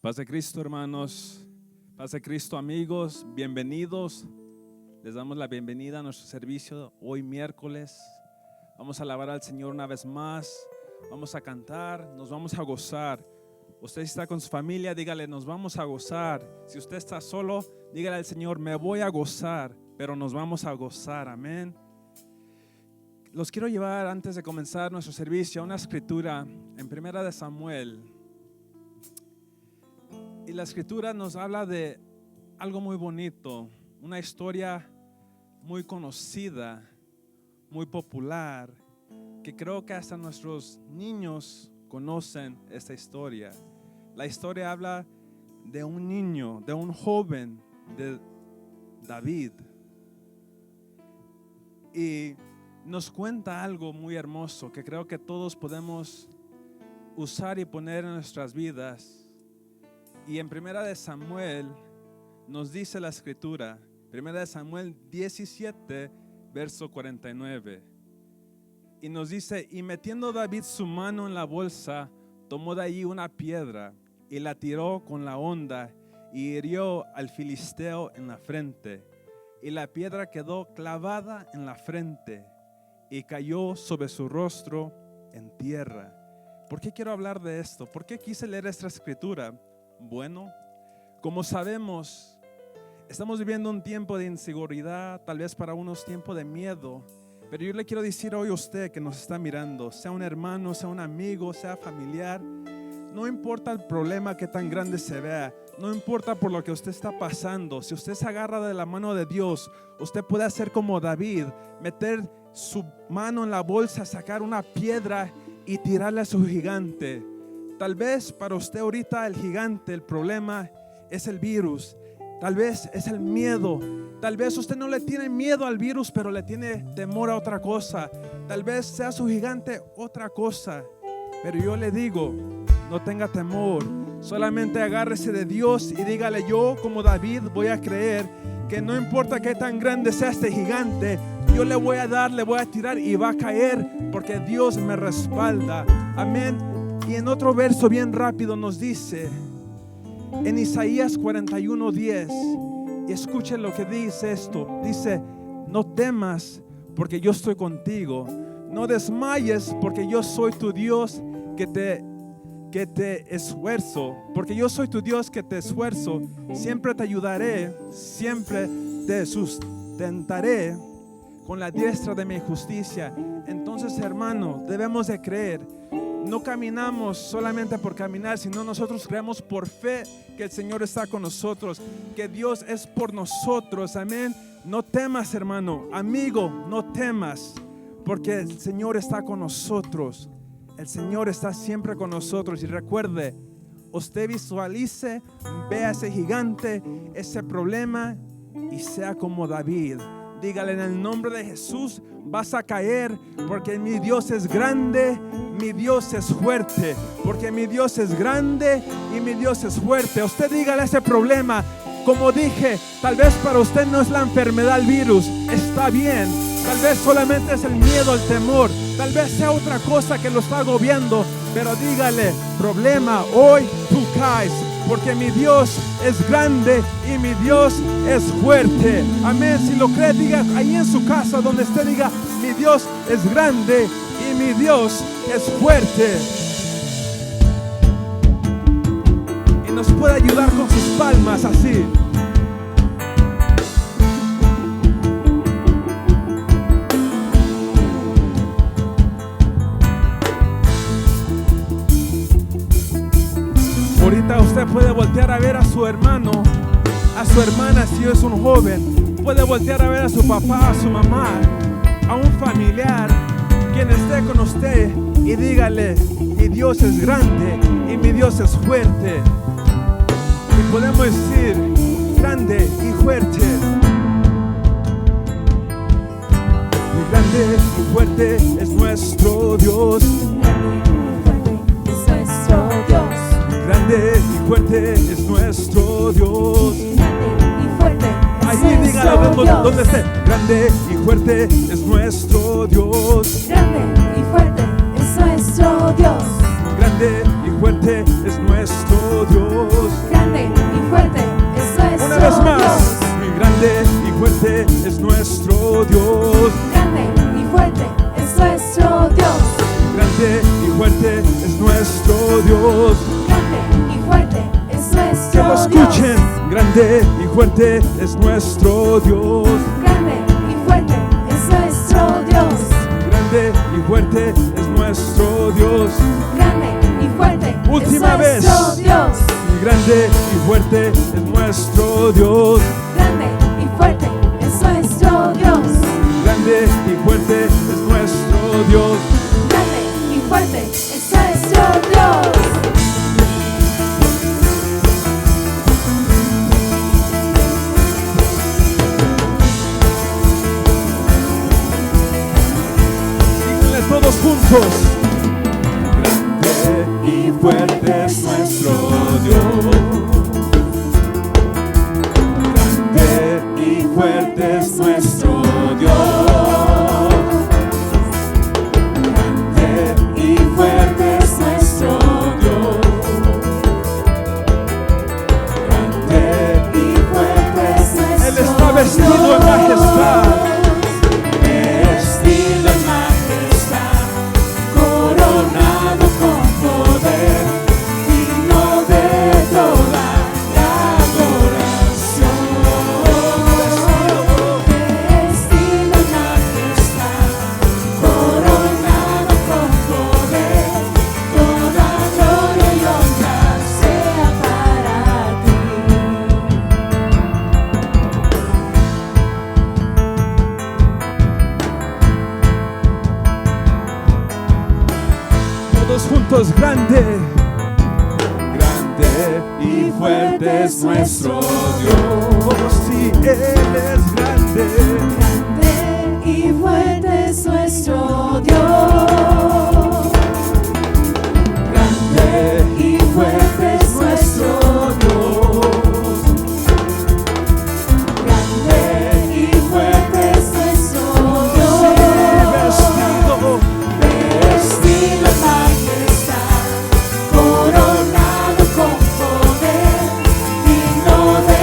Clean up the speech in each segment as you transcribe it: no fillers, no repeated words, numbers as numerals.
Paz de Cristo, hermanos. Paz de Cristo, amigos. Bienvenidos. Les damos la bienvenida a nuestro servicio hoy miércoles. Vamos a alabar al Señor una vez más. Vamos a cantar, nos vamos a gozar. Usted está con su familia, dígale, nos vamos a gozar. Si usted está solo, dígale al Señor, me voy a gozar, pero nos vamos a gozar. Amén. Los quiero llevar antes de comenzar nuestro servicio a una escritura en 1 Samuel. Y la escritura nos habla de algo muy bonito, una historia muy conocida, muy popular, que creo que hasta nuestros niños conocen esta historia. La historia habla de un niño, de un joven, de David. Y nos cuenta algo muy hermoso que creo que todos podemos usar y poner en nuestras vidas. Y en 1 Samuel nos dice la escritura, 1 Samuel 17, verso 49. Y nos dice, y metiendo David su mano en la bolsa, tomó de allí una piedra y la tiró con la honda y hirió al filisteo en la frente. Y la piedra quedó clavada en la frente y cayó sobre su rostro en tierra. ¿Por qué quiero hablar de esto? ¿Por qué quise leer esta escritura? Bueno, como sabemos, estamos viviendo un tiempo de inseguridad, tal vez para unos tiempos de miedo. Pero yo le quiero decir hoy a usted que nos está mirando, sea un hermano, sea un amigo, sea familiar, no importa el problema que tan grande se vea, no importa por lo que usted está pasando, si usted se agarra de la mano de Dios, usted puede hacer como David, meter su mano en la bolsa, sacar una piedra y tirarle a su gigante. Tal vez para usted ahorita el gigante, el problema es el virus, tal vez es el miedo. Tal vez usted no le tiene miedo al virus, pero le tiene temor a otra cosa. Tal vez sea su gigante otra cosa. Pero yo le digo, no tenga temor. Solamente agárrese de Dios y dígale, yo como David voy a creer que no importa qué tan grande sea este gigante, yo le voy a dar, le voy a tirar y va a caer porque Dios me respalda. Amén. Y en otro verso bien rápido nos dice, en Isaías 41:10, y escuchen lo que dice esto, dice, no temas porque yo estoy contigo, no desmayes porque yo soy tu Dios que te esfuerzo, porque yo soy tu Dios que te esfuerzo, siempre te ayudaré, siempre te sustentaré con la diestra de mi justicia. Entonces, hermano, debemos de creer. No caminamos solamente por caminar, sino nosotros creemos por fe que el Señor está con nosotros, que Dios es por nosotros. Amén. No temas, hermano, amigo, no temas, porque el Señor está con nosotros. El Señor está siempre con nosotros. Y recuerde, usted visualice, vea ese gigante, ese problema y sea como David. Dígale, en el nombre de Jesús vas a caer, porque mi Dios es grande, mi Dios es fuerte, porque mi Dios es grande y mi Dios es fuerte. Usted dígale ese problema, como dije, tal vez para usted no es la enfermedad, el virus, está bien, tal vez solamente es el miedo, el temor, tal vez sea otra cosa que lo está agobiando, pero dígale, problema, hoy tú caes, porque mi Dios es grande y mi Dios es fuerte. Amén. Si lo cree, diga ahí en su casa donde usted diga, mi Dios es grande y mi Dios es fuerte. Y nos puede ayudar con sus palmas así. Ahorita usted puede voltear a ver a su hermano, a su hermana si es un joven. Puede voltear a ver a su papá, a su mamá, a un familiar, quien esté con usted y dígale, mi Dios es grande y mi Dios es fuerte. Y podemos decir, grande y fuerte. Y grande y fuerte es nuestro Dios. Grande y fuerte es nuestro Dios. Grande y fuerte es ahí dígalo donde esté. Grande y fuerte es nuestro Dios. Grande y fuerte es nuestro Dios. Grande y fuerte es nuestro Dios. Grande y fuerte es nuestro Una vez más, Dios. muy grande y fuerte es nuestro Dios. Grande y fuerte es nuestro Dios. Grande y fuerte es nuestro Dios. Grande y fuerte es Que nuestro lo Dios. escuchen, grande y fuerte es nuestro Dios. Grande y fuerte es nuestro Dios. Grande y fuerte es nuestro Dios. Grande y fuerte Última es vez. nuestro Dios. Y grande y fuerte es nuestro Dios. Grande y fuerte es nuestro Dios. Grande y fuerte es nuestro Dios. Grande y fuerte es nuestro Dios. Díganle todos juntos. Grande y fuerte es nuestro Dios. Grande y fuerte es nuestro Dios. Grande y fuerte es nuestro Dios. Grande y fuerte es nuestro Dios. Él está vestido en majestad. Vestido en majestad, coronado con poder, digno de toda la adoración. Vestido en majestad, coronado con poder, toda gloria y honra sea para ti. Todos juntos, grande. Grande y fuerte es nuestro Dios. Sí, Él es grande. Grande y fuerte es nuestro Dios. Grande Y fuerte es nuestro Dios. Grande y fuerte es nuestro Dios. Vestido Vestido en majestad, coronado con poder, digno de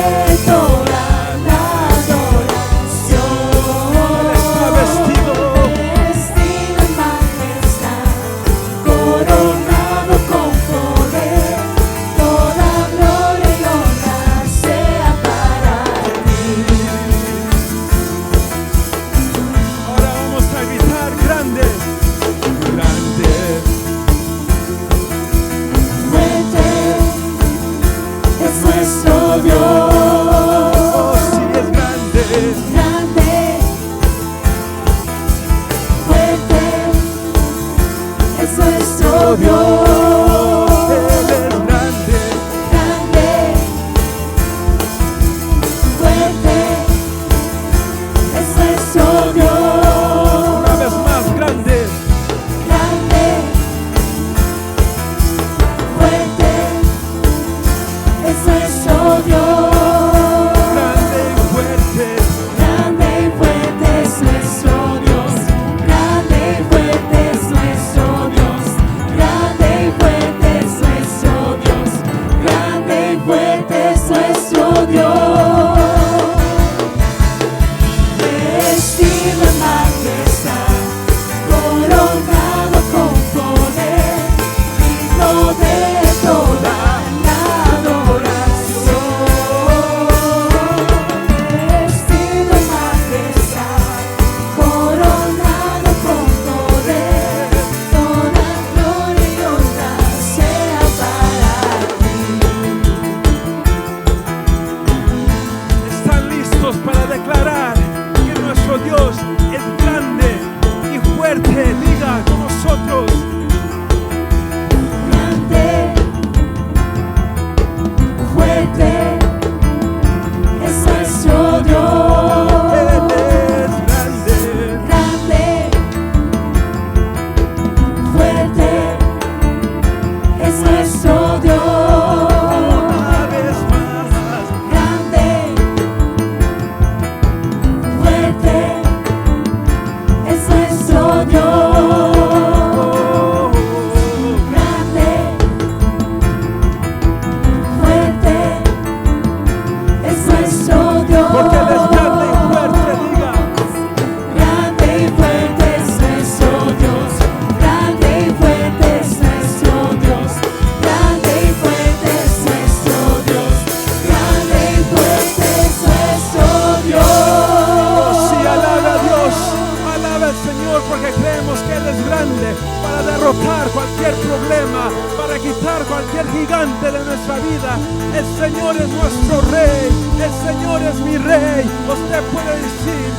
importante de nuestra vida. El Señor es nuestro Rey, el Señor es mi Rey. Usted puede decir,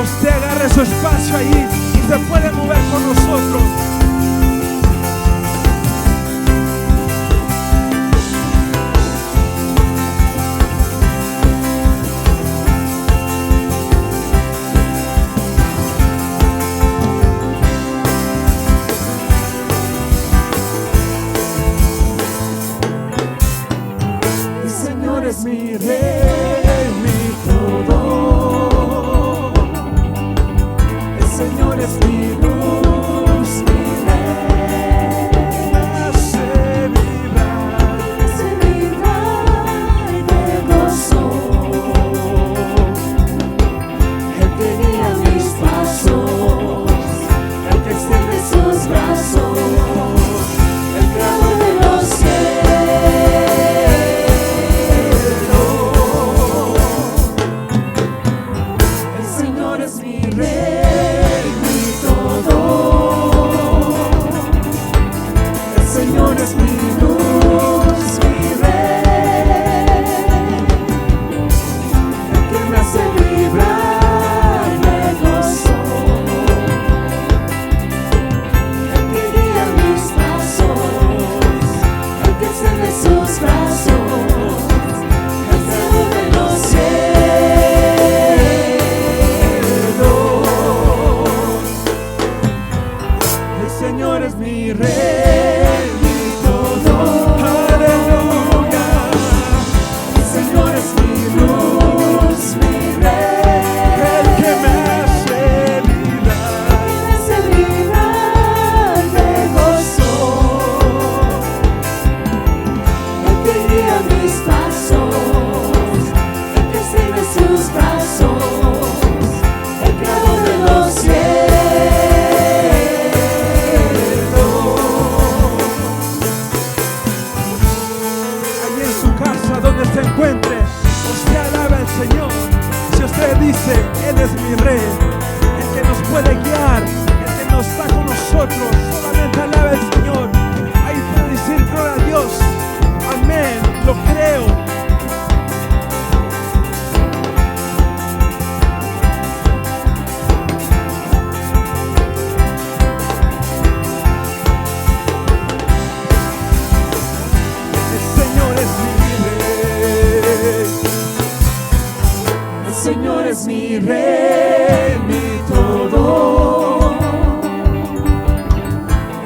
usted agarre su espacio ahí y se puede mover con nosotros. El Señor es mi Rey, mi todo. El Señor es mi luz, mi Rey. Me hace vibrar de gozo. El que guía mis pasos, el que extiende sus brazos, el creador de los cielos. El Señor es mi Rey, mi todo. El Señor es mi luz, mi Rey. El que me hace vibrar de gozo. El que guía mis pasos, el que extiende sus brazos, el creador de los cielos. El Señor es mi Rey, mi todo. Aleluya. El Señor es mi luz, mi Rey. El que me hace vibrar de gozo. El que guía mis pasos, el que extiende sus brazos, el creador de los cielos. Allí en su casa donde se encuentre, usted alaba al Señor. Si usted dice, Él es mi Rey, el que nos puede guiar, el que nos está con nosotros, solamente alaba al Señor. Ahí puede decir gloria a Dios. Amén, lo creo. El Señor es mi Rey. El Señor es mi Rey, mi todo.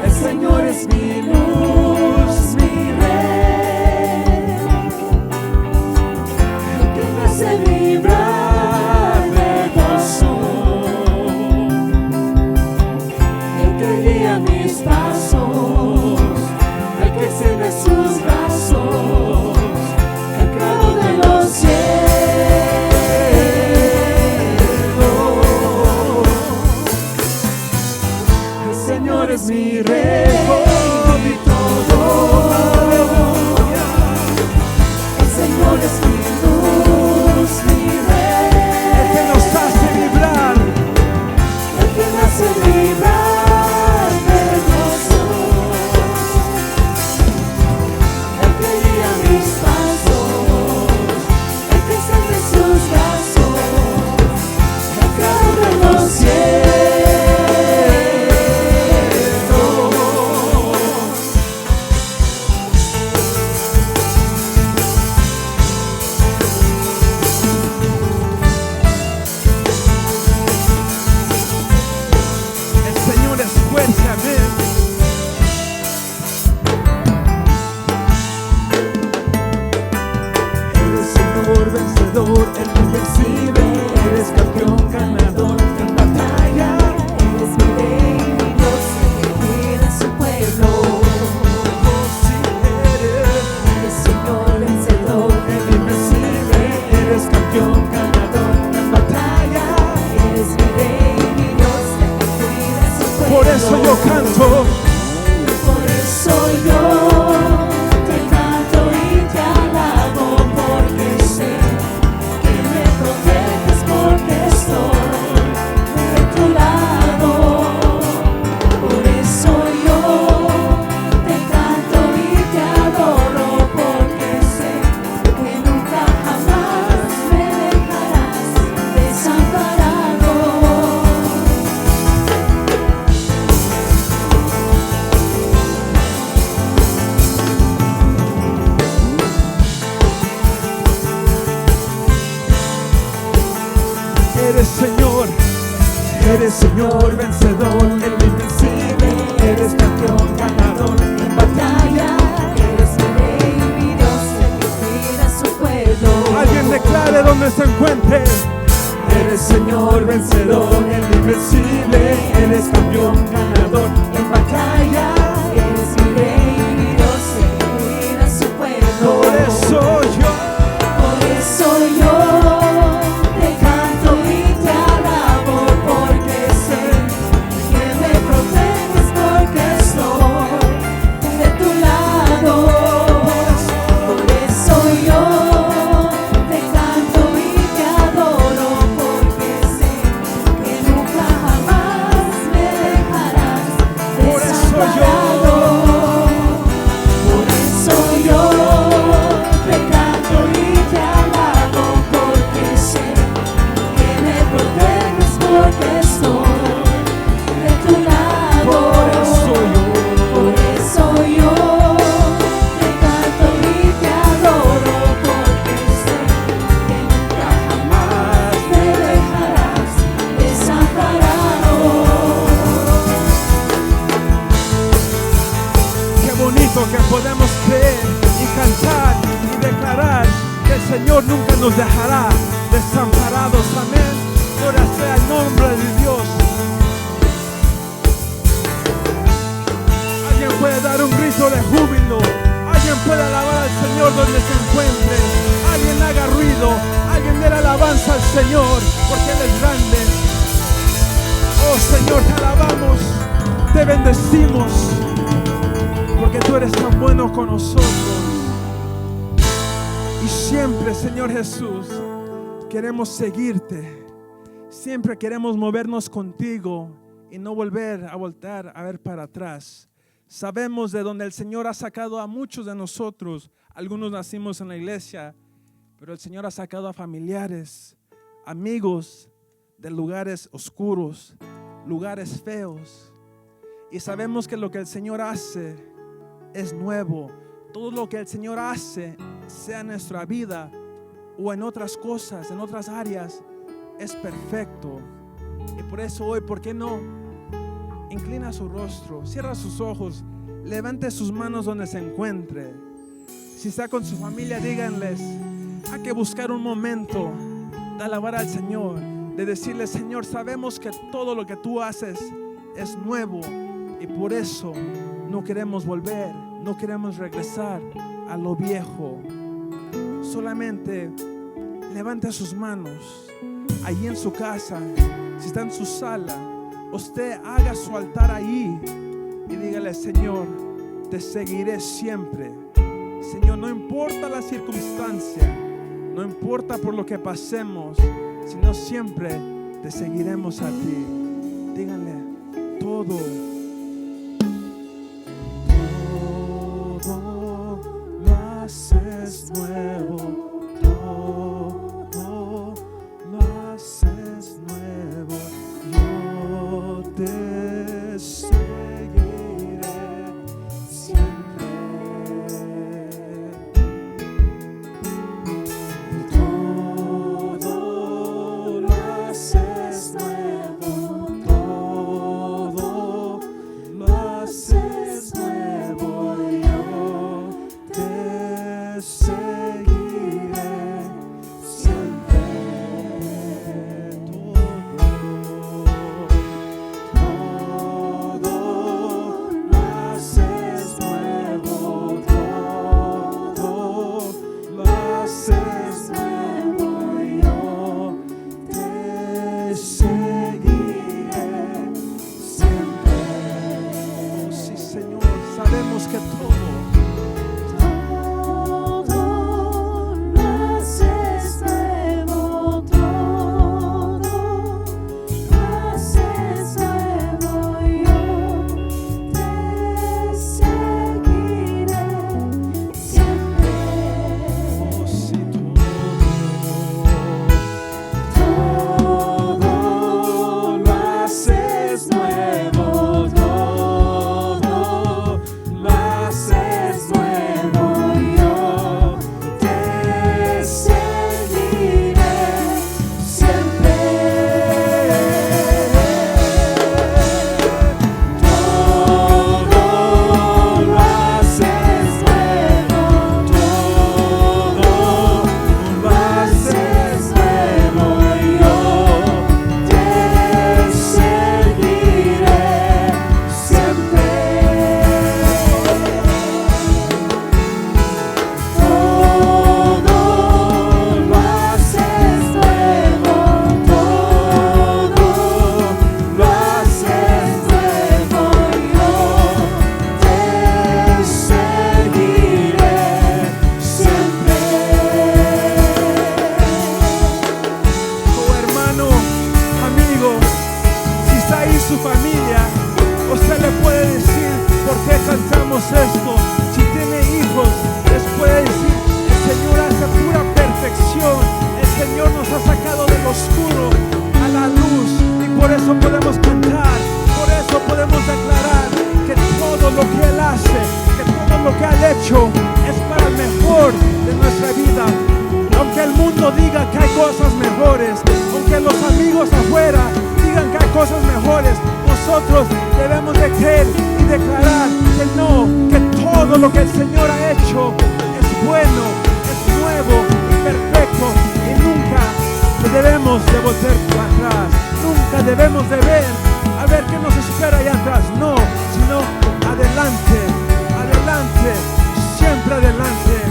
El Señor es mi luz, mi Rey. El que me hace vibrar de gozo. El que guía mis pasos, el que extiende sus brazos, el creador de los cielos. El Señor es mi Rey, mi todo. Aleluya. El Señor es mi luz, mi Rey. El que nos hace vibrar, el que me hace vibrar de gozo. El que guía mis pasos, el que extiende sus brazos, el creador de los cielos. El Señor es fuerte, amén. Eres Señor vencedor, el invencible. Eres campeón ganador en batalla. Eres mi Rey, mi Dios, el que cuida a su pueblo. Sí, Eres Señor vencedor, el invencible. Eres campeón ganador en batalla. eres mi Rey, mi Dios, el que cuida a su pueblo. Por eso yo canto. Por eso yo te canto y te alabo, porque sé que me proteges, porque Señor vencedor, el invencible, eres campeón ganador en batalla, eres mi rey, mi Dios, el que cuida a su pueblo. Alguien declare donde se encuentre. Eres Señor vencedor, el invencible, eres campeón ganador en batalla, eres mi rey, mi Dios, el que cuida a su pueblo. Por eso yo te canto y te alabo, porque sé que me proteges, porque estoy de tu lado. Por eso yo te canto y te adoro, porque sé que nunca jamás me dejarás desamparado. Por eso yo te canto y te alabo, porque sé que me proteges, porque estoy de tu lado. Por eso yo te canto y te adoro, porque sé que nunca jamás me dejarás desamparado. qué bonito que podemos creer y cantar y declarar que el Señor nunca nos dejará desamparados. Amén. Gloria sea el nombre de Dios. Alguien puede dar un grito de júbilo. Alguien puede alabar al Señor donde se encuentre. Alguien haga ruido. Alguien dé alabanza al Señor porque Él es grande. Oh Señor, te alabamos, te bendecimos, porque tú eres tan bueno con nosotros. Y siempre, Señor Jesús, queremos seguirte. Siempre queremos movernos contigo y no volver a voltear a ver para atrás. Sabemos de donde el Señor ha sacado a muchos de nosotros. Algunos nacimos en la iglesia, pero el Señor ha sacado a familiares, amigos de lugares oscuros, lugares feos. Y sabemos que lo que el Señor hace es nuevo. Todo lo que el Señor hace, sea en nuestra vida o en otras cosas, en otras áreas, es perfecto. Y por eso hoy, ¿por qué no? Inclina su rostro, cierra sus ojos, levante sus manos donde se encuentre. Si está con su familia, díganles, hay que buscar un momento de alabar al Señor, de decirle: Señor, sabemos que todo lo que tú haces es nuevo y por eso no queremos volver, no queremos regresar a lo viejo. Solamente levante sus manos allí en su casa, si está en su sala, usted haga su altar ahí y dígale: Señor, te seguiré siempre. Señor, no importa la circunstancia, no importa por lo que pasemos, sino siempre te seguiremos a ti. Díganle: todo lo haces nuevo, todo lo haces nuevo. Yo te seguiré siempre. Todo lo haces nuevo, todo lo haces nuevo. Yo te seguiré siempre. Todo lo haces nuevo, todo lo haces nuevo. Yo te seguiré siempre. Oh, sí, Señor, sabemos que todo Todo lo haces nuevo, todo lo haces nuevo. Yo te seguiré siempre. oh, sí, Todo lo haces nuevo, todo lo haces decimos esto, si tiene hijos, les puede decir, el Señor hace pura perfección. El Señor nos ha sacado del oscuro a la luz y por eso podemos cantar, por eso podemos declarar que todo lo que Él hace, que todo lo que ha hecho es para el mejor de nuestra vida. Aunque el mundo diga que hay cosas mejores, aunque los amigos afuera digan que hay cosas mejores, nosotros debemos de creer y declarar que no, que todo lo que el Señor ha hecho es bueno, es nuevo y perfecto, y nunca debemos de volver para atrás, nunca debemos de ver a ver qué nos espera allá atrás, no, sino adelante, adelante, siempre adelante.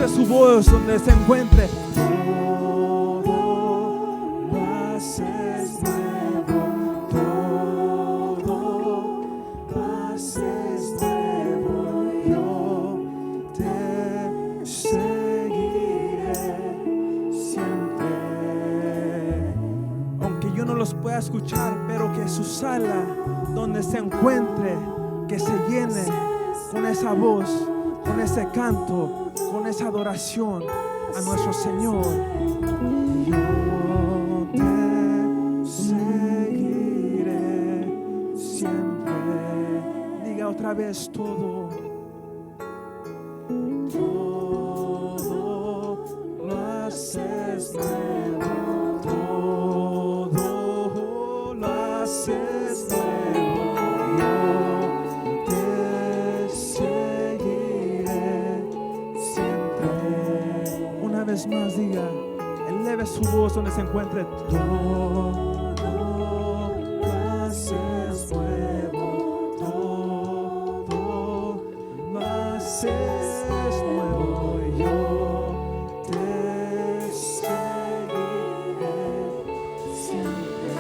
Su voz donde se encuentre. Todo lo haces nuevo, todo lo haces nuevo, yo te seguiré siempre. Aunque yo no los pueda escuchar, pero que su sala donde se encuentre, que se llene con esa voz, con ese canto, con esa adoración a nuestro Señor. Yo te seguiré siempre. Diga otra vez todo. Todo lo haces nuevo, todo lo haces nuevo. Una vez más diga, eleve su voz donde se encuentre. Todo lo haces nuevo, todo lo haces nuevo, yo te seguiré siempre.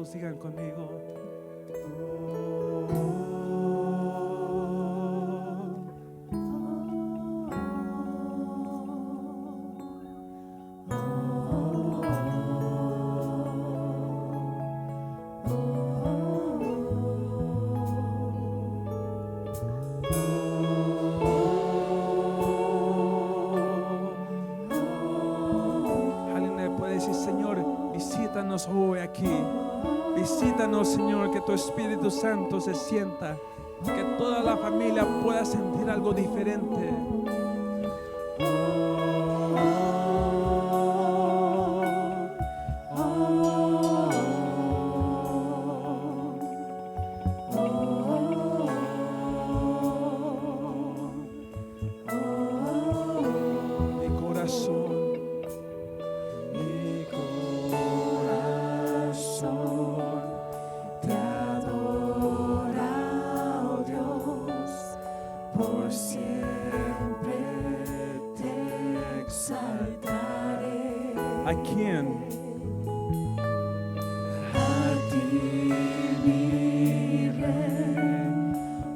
Sigan conmigo. Alguien puede decir, Señor, visítanos hoy aquí. Visítanos, Señor, que tu Espíritu Santo se sienta, que toda la familia pueda sentir algo diferente. ¿A quién? A ti, mi Rey,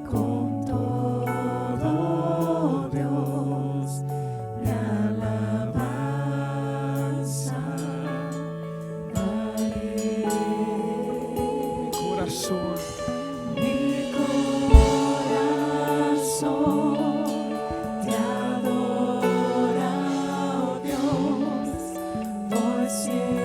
con todo Dios, mi alabanza daré. Mi corazón, Mi corazón te adora, oh Dios, por siempre.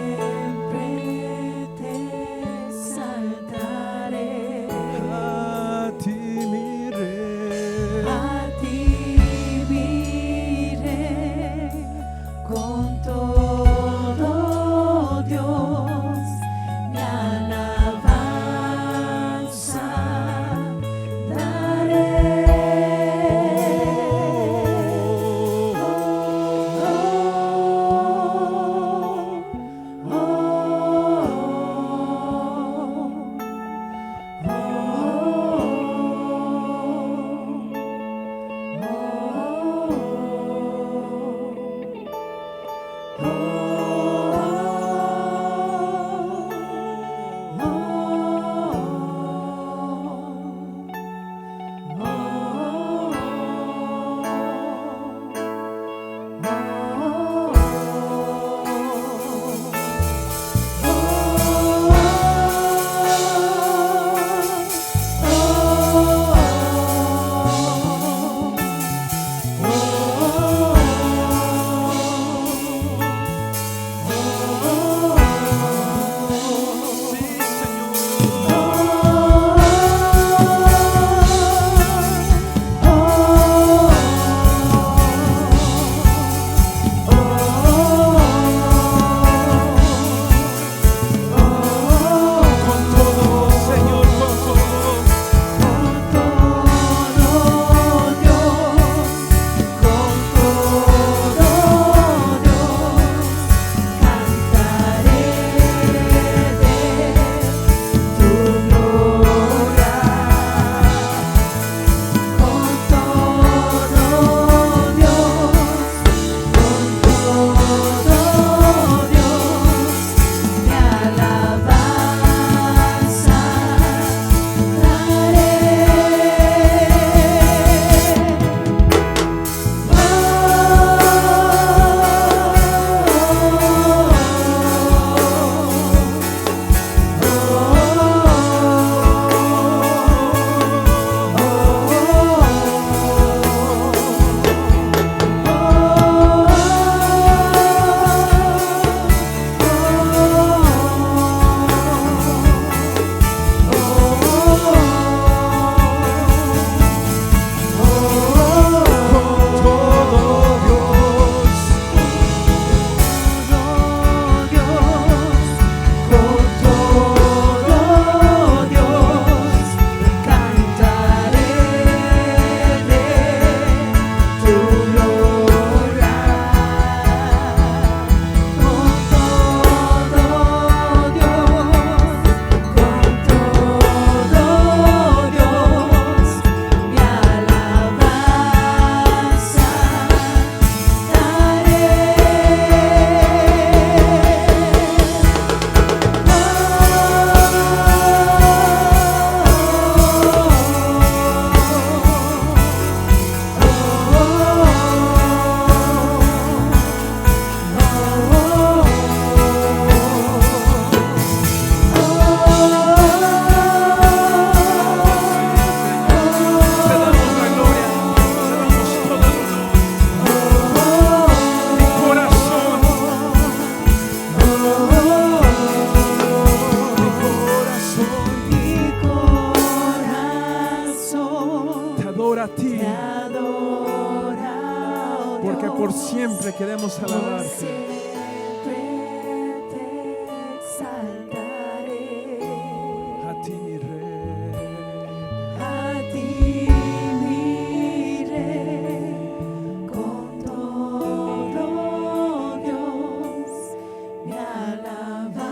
queremos por alabarte. siempre te exaltaré. A ti, mi Rey. A ti, mi Rey, con todo Dios, mi alabanza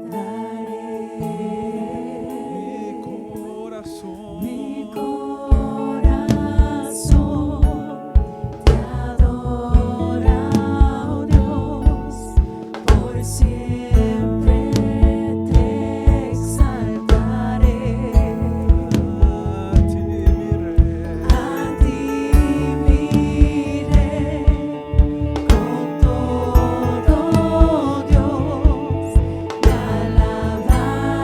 daré. Mi corazón. Mi corazón te adora, oh Dios, por siempre te exaltaré. A ti, mi Rey. A ti, mi Rey, con todo Dios, mi alabanza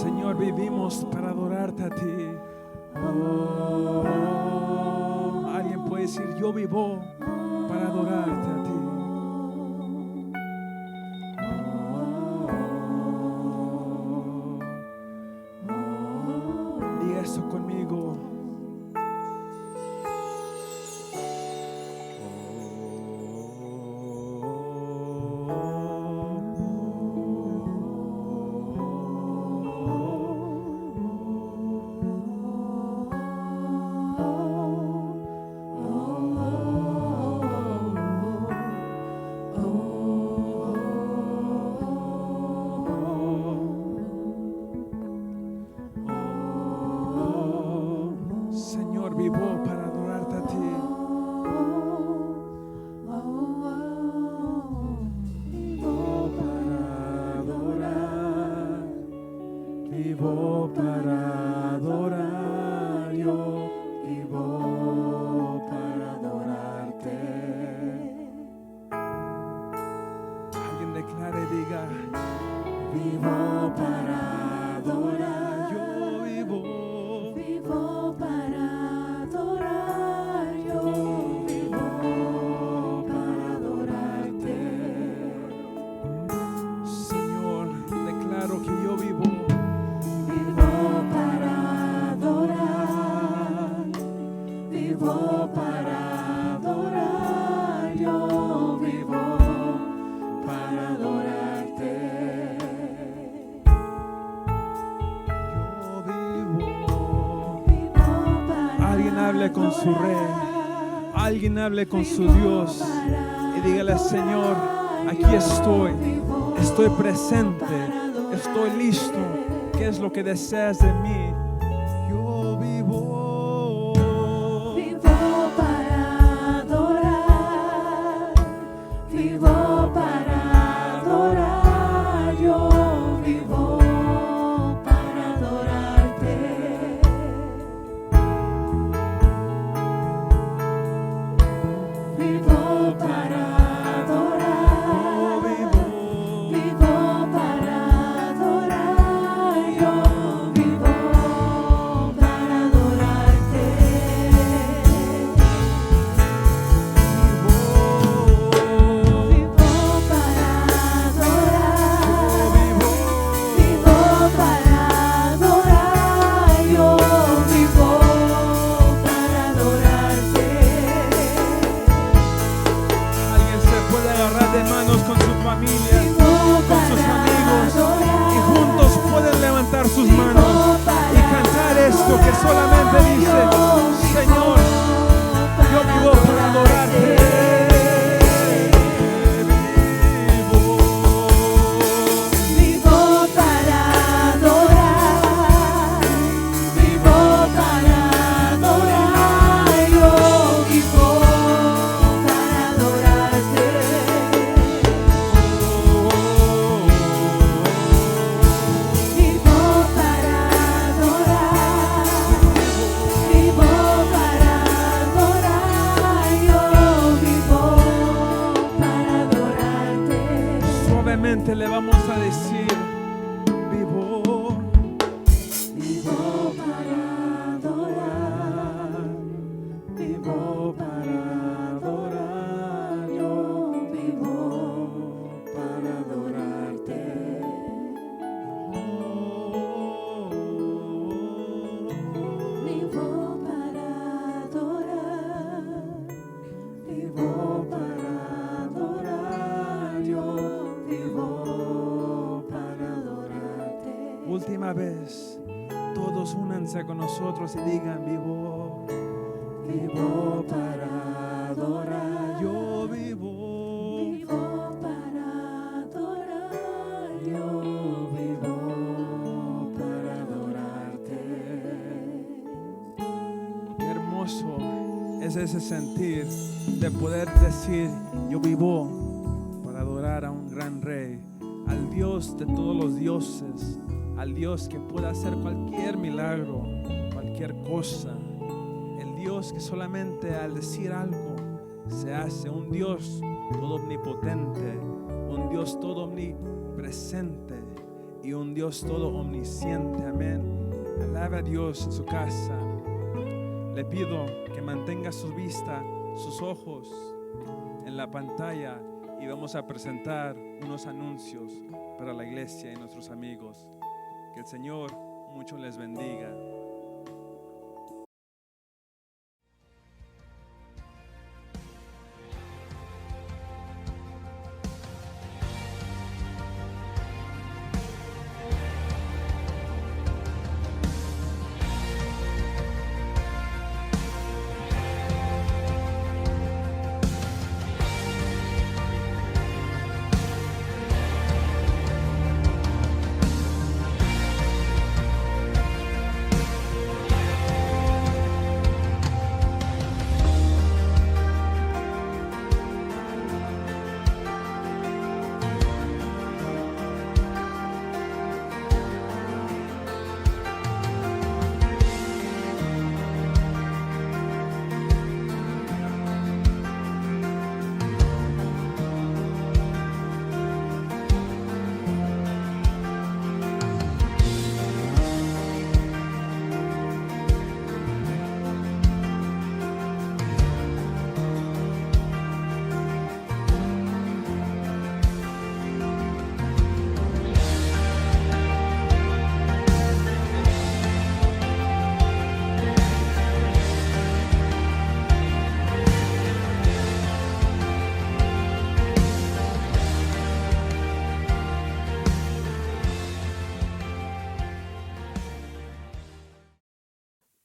Señor, vivimos para adorarte a ti. Alguien puede decir, yo vivo para adorarte a ti. Diga esto conmigo. Señor, vivo para adorarte a ti. Vivo para adorar, vivo para adorar, yo vivo para adorarte. Alguien declare, diga, vivo para adorar, yo vivo. Vivo para adorar, yo vivo para adorarte. Señor, declaro que yo vivo. Vivo para adorar, vivo para adorar, yo vivo para adorarte. Yo vivo. Vivo para Alguien hable con su Rey. adorar. Alguien hable con su Dios. Y dígale, Señor, aquí estoy. Estoy presente. Estoy listo. ¿Qué es lo que deseas de mí? Yo vivo. Vivo para adorar, vivo para adorar, yo vivo para adorarte. Vivo para adorar, vivo para adorar, yo vivo para adorarte. Vivo para adorar, vivo para adorar, yo vivo para adorarte. Alguien se puede agarrar de manos con su familia, con sus amigos, y juntos pueden levantar sus manos y cantar esto que solamente dice, Señor, yo vivo para adorarte. Vivo para adorar, vivo para adorar, yo vivo para adorarte. Vivo para adorar, vivo para adorar, yo vivo para adorarte. Suavemente le vamos a decir, vivo. una vez. Todos únanse con nosotros y digan: vivo, Vivo para adorar. yo vivo, Vivo para adorar. Yo vivo para adorarte. Qué hermoso es ese sentir de poder decir: yo vivo para adorar a un gran rey, al Dios de todos los dioses, al Dios que puede hacer cualquier milagro, cualquier cosa, el Dios que solamente al decir algo se hace, un Dios todo omnipotente, un Dios todo omnipresente y un Dios todo omnisciente. Amén. Alabe a Dios en su casa. Le pido que mantenga su vista, sus ojos en la pantalla, y vamos a presentar unos anuncios para la iglesia y nuestros amigos. Que el Señor mucho les bendiga.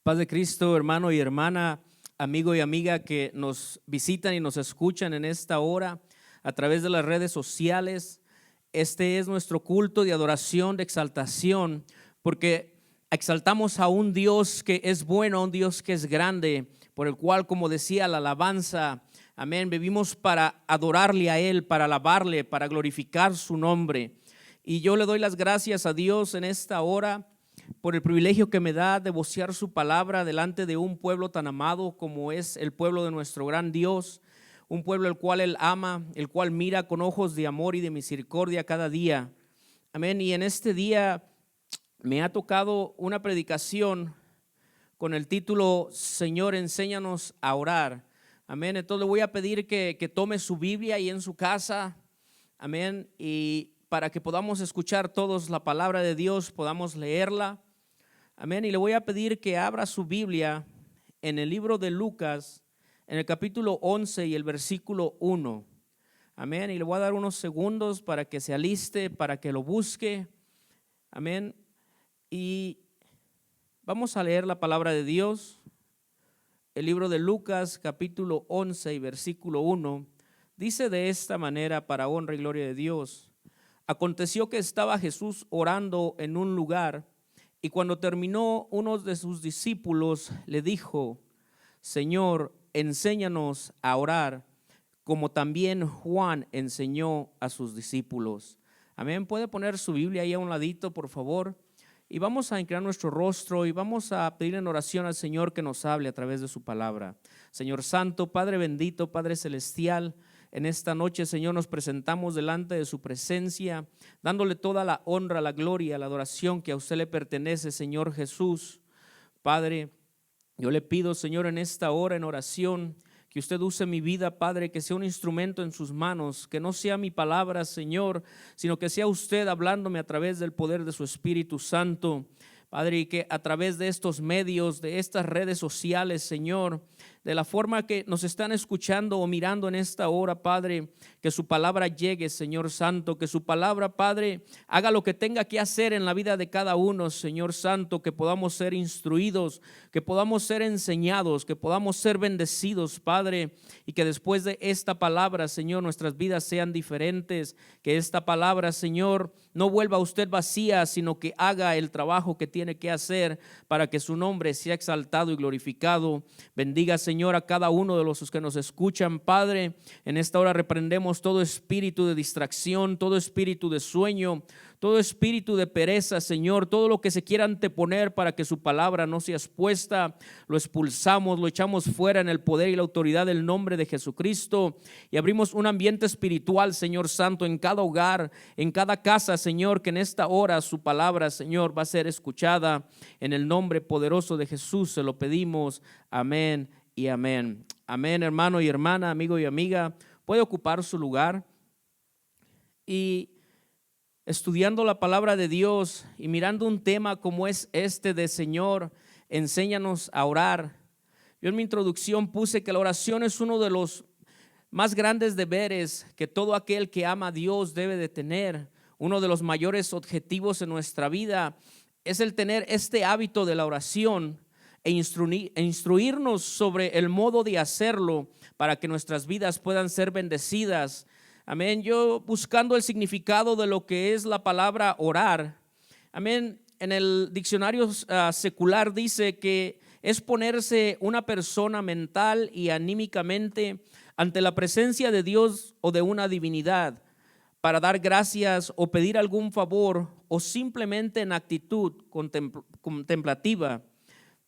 Paz de Cristo, hermano y hermana, amigo y amiga que nos visitan y nos escuchan en esta hora a través de las redes sociales. Este es nuestro culto de adoración, de exaltación, porque exaltamos a un Dios que es bueno, a un Dios que es grande, por el cual, como decía la alabanza, amén, vivimos para adorarle a Él, para alabarle, para glorificar su nombre. Y yo le doy las gracias a Dios en esta hora por el privilegio que me da de vocear su palabra delante de un pueblo tan amado como es el pueblo de nuestro gran Dios, un pueblo el cual Él ama, el cual mira con ojos de amor y de misericordia cada día. Amén. Y en este día me ha tocado una predicación con el título: Señor, enséñanos a orar. Amén. Entonces le voy a pedir que tome su Biblia ahí en su casa. Amén. Y para que podamos escuchar todos la palabra de Dios, podamos leerla. Amén. Y le voy a pedir que abra su Biblia en el libro de Lucas, en el capítulo 11 y el versículo 1. Amén. Y le voy a dar unos segundos para que se aliste, para que lo busque. Amén. Y vamos a leer la palabra de Dios. El libro de Lucas, capítulo 11 y versículo 1, dice de esta manera, para honra y gloria de Dios: Aconteció que estaba Jesús orando en un lugar, y cuando terminó, uno de sus discípulos le dijo: Señor, enséñanos a orar, como también Juan enseñó a sus discípulos. Amén. Puede poner su Biblia ahí a un ladito, por favor, y vamos a inclinar nuestro rostro y vamos a pedir en oración al Señor que nos hable a través de su palabra. Señor Santo, Padre bendito, Padre celestial, en esta noche, Señor, nos presentamos delante de su presencia, dándole toda la honra, la gloria, la adoración que a usted le pertenece, Señor Jesús. Padre, yo le pido, Señor, en esta hora en oración, que usted use mi vida, Padre, que sea un instrumento en sus manos, que no sea mi palabra, Señor, sino que sea usted hablándome a través del poder de su Espíritu Santo. Padre, y que a través de estos medios, de estas redes sociales, Señor, de la forma que nos están escuchando o mirando en esta hora, Padre, que su palabra llegue, Señor Santo, que su palabra, Padre, haga lo que tenga que hacer en la vida de cada uno, Señor Santo, que podamos ser instruidos, que podamos ser enseñados, que podamos ser bendecidos, Padre, y que después de esta palabra, Señor, nuestras vidas sean diferentes, que esta palabra, Señor, no vuelva a usted vacía, sino que haga el trabajo que tiene que hacer para que su nombre sea exaltado y glorificado. Bendiga, Señor, a cada uno de los que nos escuchan, Padre. En esta hora reprendemos todo espíritu de distracción, todo espíritu de sueño, todo espíritu de pereza, Señor, todo lo que se quiera anteponer para que su palabra no sea expuesta, lo expulsamos, lo echamos fuera en el poder y la autoridad del nombre de Jesucristo, y abrimos un ambiente espiritual, Señor Santo, en cada hogar, en cada casa, Señor, que en esta hora su palabra, Señor, va a ser escuchada. En el nombre poderoso de Jesús se lo pedimos. Amén y amén. Amén, hermano y hermana, amigo y amiga. Puede ocupar su lugar. Y estudiando la palabra de Dios y mirando un tema como es este de Señor, enséñanos a orar. Yo en mi introducción puse que la oración es uno de los más grandes deberes que todo aquel que ama a Dios debe de tener. Uno de los mayores objetivos en nuestra vida es el tener este hábito de la oración e instruirnos sobre el modo de hacerlo para que nuestras vidas puedan ser bendecidas. Amén. Yo buscando el significado de lo que es la palabra orar. Amén. En el diccionario secular dice que es ponerse una persona mental y anímicamente ante la presencia de Dios o de una divinidad para dar gracias o pedir algún favor o simplemente en actitud contemplativa.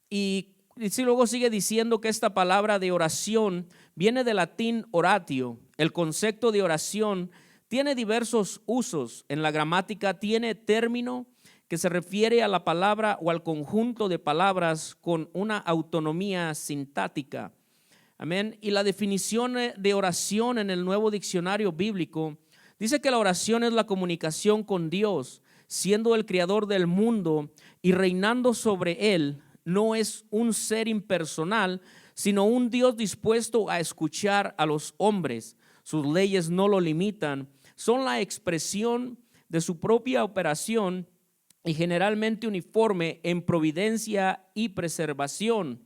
Y luego sigue diciendo que esta palabra de oración viene del latín oratio. El concepto de oración tiene diversos usos. En la gramática tiene término que se refiere a la palabra o al conjunto de palabras con una autonomía sintáctica. Amén. Y la definición de oración en el Nuevo Diccionario Bíblico dice que la oración es la comunicación con Dios, siendo el creador del mundo y reinando sobre él. No es un ser impersonal, sino un Dios dispuesto a escuchar a los hombres. Sus leyes no lo limitan, son la expresión de su propia operación y generalmente uniforme en providencia y preservación.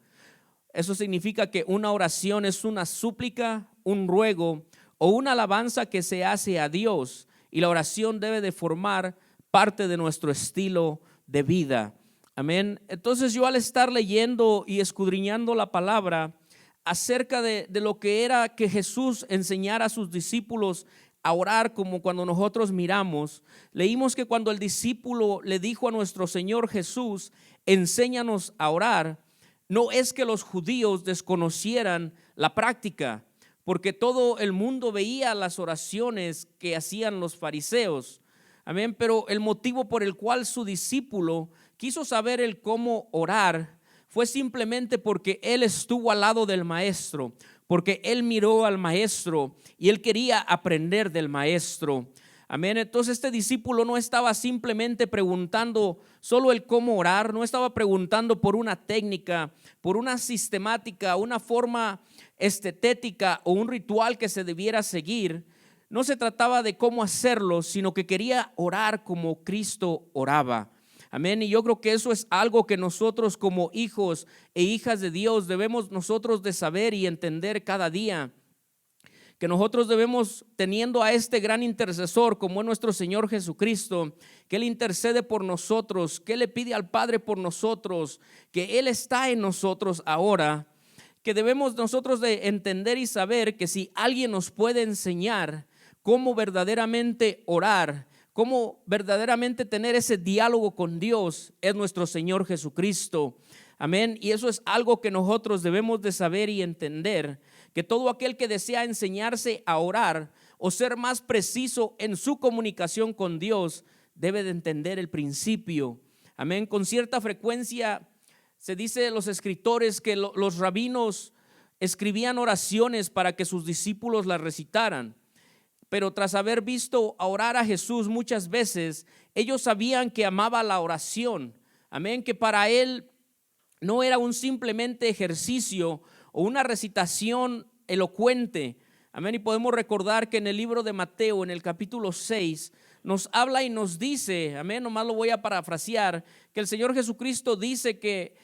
Eso significa que una oración es una súplica, un ruego o una alabanza que se hace a Dios, y la oración debe de formar parte de nuestro estilo de vida. Amén. Entonces yo al estar leyendo y escudriñando la palabra acerca de lo que era que Jesús enseñara a sus discípulos a orar, como cuando nosotros miramos, leímos que cuando el discípulo le dijo a nuestro Señor Jesús, enséñanos a orar, no es que los judíos desconocieran la práctica, porque todo el mundo veía las oraciones que hacían los fariseos. Amén. Pero el motivo por el cual su discípulo quiso saber el cómo orar fue simplemente porque él estuvo al lado del maestro, porque él miró al maestro y él quería aprender del maestro. Amén. Entonces este discípulo no estaba simplemente preguntando solo el cómo orar, no estaba preguntando por una técnica, por una sistemática, una forma estética o un ritual que se debiera seguir. No se trataba de cómo hacerlo, sino que quería orar como Cristo oraba. Amén. Y yo creo que eso es algo que nosotros como hijos e hijas de Dios debemos nosotros de saber y entender cada día. Que nosotros debemos, teniendo a este gran intercesor como es nuestro Señor Jesucristo, que Él intercede por nosotros, que Él le pide al Padre por nosotros, que Él está en nosotros ahora, que debemos nosotros de entender y saber que si alguien nos puede enseñar cómo verdaderamente orar, cómo verdaderamente tener ese diálogo con Dios, es nuestro Señor Jesucristo. Amén. Y eso es algo que nosotros debemos de saber y entender, que todo aquel que desea enseñarse a orar o ser más preciso en su comunicación con Dios, debe de entender el principio. Amén. Con cierta frecuencia se dice de los escritores que los rabinos escribían oraciones para que sus discípulos las recitaran. Pero tras haber visto orar a Jesús muchas veces, ellos sabían que amaba la oración. Amén, que para él no era un simplemente ejercicio o una recitación elocuente. Amén. Y podemos recordar que en el libro de Mateo, en el capítulo 6, nos habla y nos dice, amén, nomás lo voy a parafrasear, que el Señor Jesucristo dice que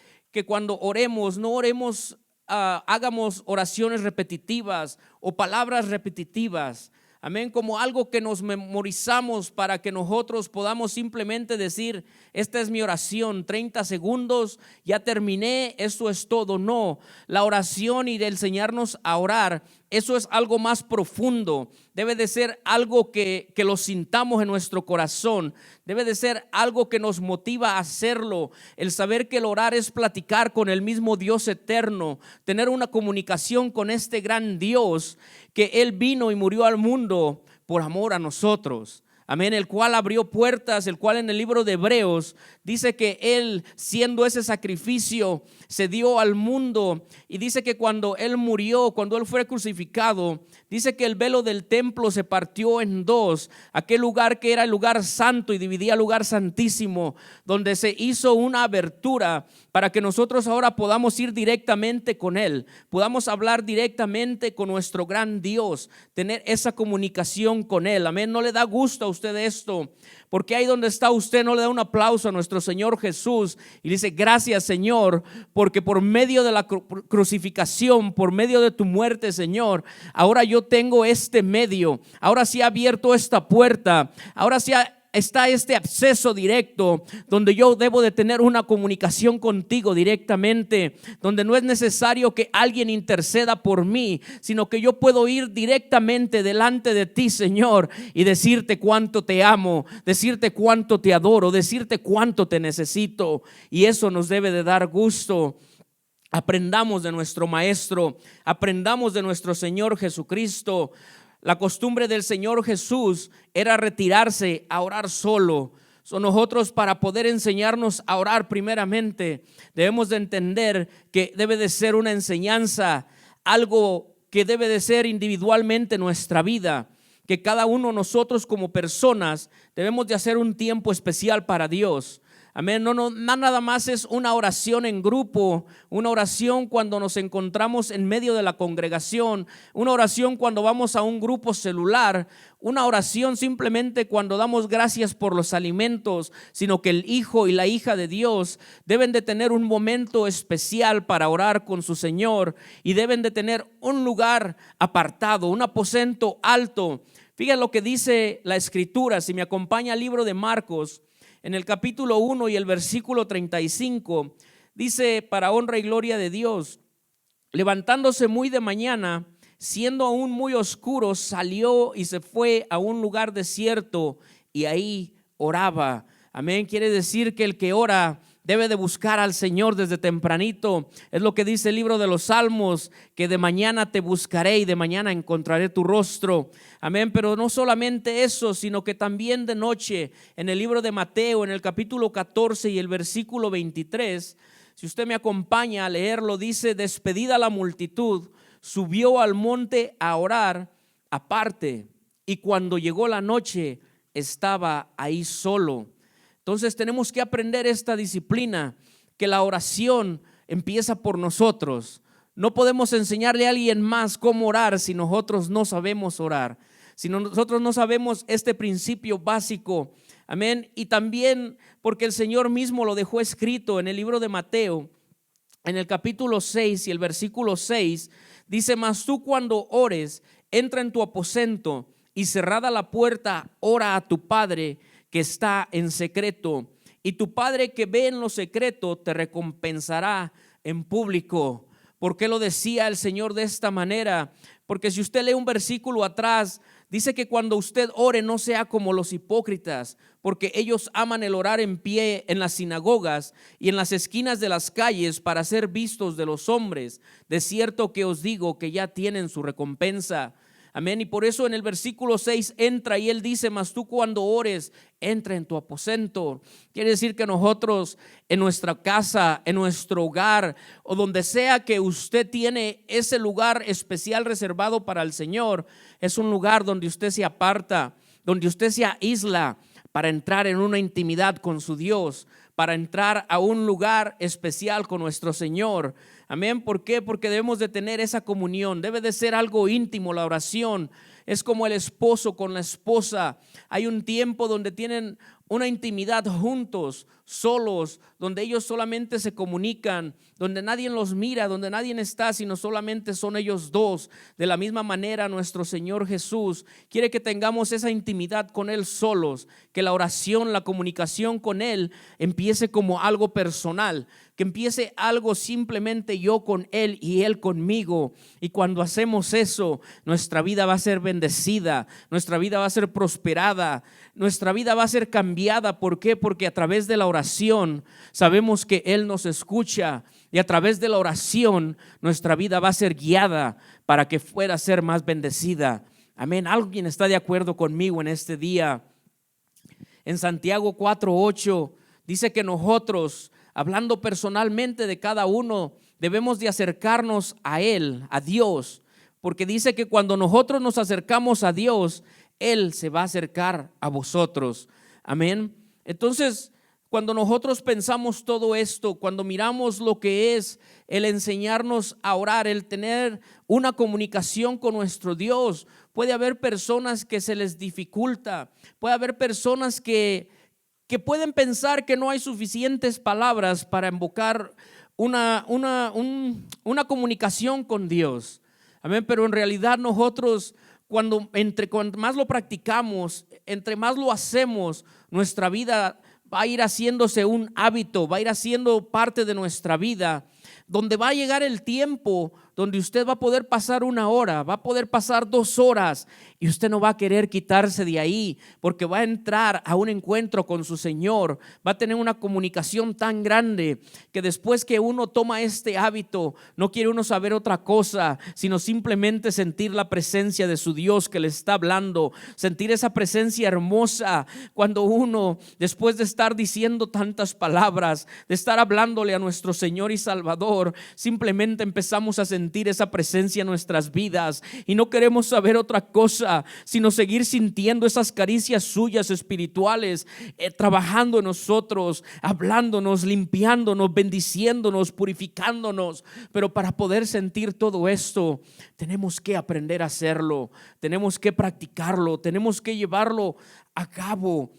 cuando oremos, no oremos, hagamos oraciones repetitivas o palabras repetitivas. Amén, como algo que nos memorizamos para que nosotros podamos simplemente decir, esta es mi oración, 30 segundos, ya terminé, eso es todo. No, la oración y de enseñarnos a orar, eso es algo más profundo. Debe de ser algo que lo sintamos en nuestro corazón. Debe de ser algo que nos motiva a hacerlo. El saber que el orar es platicar con el mismo Dios eterno, tener una comunicación con este gran Dios, que Él vino y murió al mundo por amor a nosotros. Amén, el cual abrió puertas, el cual en el libro de Hebreos dice que Él, siendo ese sacrificio, se dio al mundo. Y dice que cuando Él murió, cuando Él fue crucificado, dice que el velo del templo se partió en dos. Aquel lugar que era el lugar santo y dividía el lugar santísimo, donde se hizo una abertura para que nosotros ahora podamos ir directamente con Él, podamos hablar directamente con nuestro gran Dios, tener esa comunicación con Él. Amén, ¿no le da gusto a usted esto? Porque ahí donde está usted, no le da un aplauso a nuestro Señor Jesús y dice, gracias Señor, porque por medio de la crucificación, por medio de tu muerte, Señor, ahora yo tengo este medio, ahora sí ha abierto esta puerta, ahora sí está este acceso directo donde yo debo de tener una comunicación contigo directamente, donde no es necesario que alguien interceda por mí, sino que yo puedo ir directamente delante de ti, Señor, y decirte cuánto te amo, decirte cuánto te adoro, decirte cuánto te necesito. Y eso nos debe de dar gusto. Aprendamos de nuestro Maestro, aprendamos de nuestro Señor Jesucristo. La costumbre del Señor Jesús era retirarse a orar solo. Nosotros, para poder enseñarnos a orar primeramente, debemos de entender que debe de ser una enseñanza, algo que debe de ser individualmente nuestra vida, que cada uno de nosotros como personas debemos de hacer un tiempo especial para Dios. Amén, no nada más es una oración en grupo, una oración cuando nos encontramos en medio de la congregación, una oración cuando vamos a un grupo celular, una oración simplemente cuando damos gracias por los alimentos, sino que el hijo y la hija de Dios deben de tener un momento especial para orar con su Señor y deben de tener un lugar apartado, un aposento alto. Fíjense lo que dice la Escritura, si me acompaña al libro de Marcos, en el capítulo 1 y el versículo 35, dice, para honra y gloria de Dios, levantándose muy de mañana, siendo aún muy oscuro, salió y se fue a un lugar desierto y ahí oraba. Amén, quiere decir que el que ora debe de buscar al Señor desde tempranito. Es lo que dice el libro de los Salmos, que de mañana te buscaré y de mañana encontraré tu rostro. Amén, pero no solamente eso, sino que también de noche, en el libro de Mateo, en el capítulo 14 y el versículo 23, si usted me acompaña a leerlo, dice, despedida la multitud, subió al monte a orar aparte, y cuando llegó la noche, estaba ahí solo. Entonces tenemos que aprender esta disciplina, que la oración empieza por nosotros. No podemos enseñarle a alguien más cómo orar si nosotros no sabemos orar, si nosotros no sabemos este principio básico. Amén. Y también porque el Señor mismo lo dejó escrito en el libro de Mateo, en el capítulo 6 y el versículo 6, dice, mas tú cuando ores, entra en tu aposento y cerrada la puerta, ora a tu Padre que está en secreto, y tu Padre que ve en lo secreto te recompensará en público. ¿Por qué lo decía el Señor de esta manera? Porque si usted lee un versículo atrás, dice que cuando usted ore no sea como los hipócritas, porque ellos aman el orar en pie en las sinagogas y en las esquinas de las calles para ser vistos de los hombres. De cierto que os digo que ya tienen su recompensa. Amén, y por eso en el versículo 6 entra y él dice, mas tú cuando ores, entra en tu aposento. Quiere decir que nosotros en nuestra casa, en nuestro hogar o donde sea que usted tiene ese lugar especial reservado para el Señor, es un lugar donde usted se aparta, donde usted se aísla para entrar en una intimidad con su Dios, para entrar a un lugar especial con nuestro Señor. Amén. ¿Por qué? Porque debemos de tener esa comunión. Debe de ser algo íntimo la oración. Es como el esposo con la esposa. Hay un tiempo donde tienen una intimidad juntos, solos, donde ellos solamente se comunican, donde nadie los mira, donde nadie está, sino solamente son ellos dos. De la misma manera, nuestro Señor Jesús quiere que tengamos esa intimidad con Él solos, que la oración, la comunicación con Él empiece como algo personal, que empiece algo simplemente yo con Él y Él conmigo. Y cuando hacemos eso, nuestra vida va a ser bendecida, nuestra vida va a ser prosperada, nuestra vida va a ser cambiada. ¿Por qué? Porque a través de la oración sabemos que Él nos escucha, y a través de la oración nuestra vida va a ser guiada para que pueda ser más bendecida. Amén. ¿Alguien está de acuerdo conmigo en este día? En Santiago 4:8 dice que nosotros, hablando personalmente de cada uno, debemos de acercarnos a Él, a Dios, porque dice que cuando nosotros nos acercamos a Dios, Él se va a acercar a vosotros. Amén. Entonces, cuando nosotros pensamos todo esto, cuando miramos lo que es el enseñarnos a orar, el tener una comunicación con nuestro Dios, puede haber personas que se les dificulta, puede haber personas que pueden pensar que no hay suficientes palabras para invocar una comunicación con Dios. Amén. Pero en realidad nosotros, cuando más lo practicamos, entre más lo hacemos, nuestra vida va a ir haciéndose un hábito, va a ir haciendo parte de nuestra vida, donde va a llegar el tiempo donde usted va a poder pasar 1 hora, va a poder pasar 2 horas, y usted no va a querer quitarse de ahí, porque va a entrar a un encuentro con su Señor, va a tener una comunicación tan grande que después que uno toma este hábito, no quiere uno saber otra cosa, sino simplemente sentir la presencia de su Dios que le está hablando, sentir esa presencia hermosa cuando uno, después de estar diciendo tantas palabras, de estar hablándole a nuestro Señor y Salvador, simplemente empezamos a sentir esa presencia en nuestras vidas y no queremos saber otra cosa, sino seguir sintiendo esas caricias suyas espirituales, trabajando en nosotros, hablándonos, limpiándonos, bendiciéndonos, purificándonos. Pero para poder sentir todo esto, tenemos que aprender a hacerlo, tenemos que practicarlo, tenemos que llevarlo a cabo.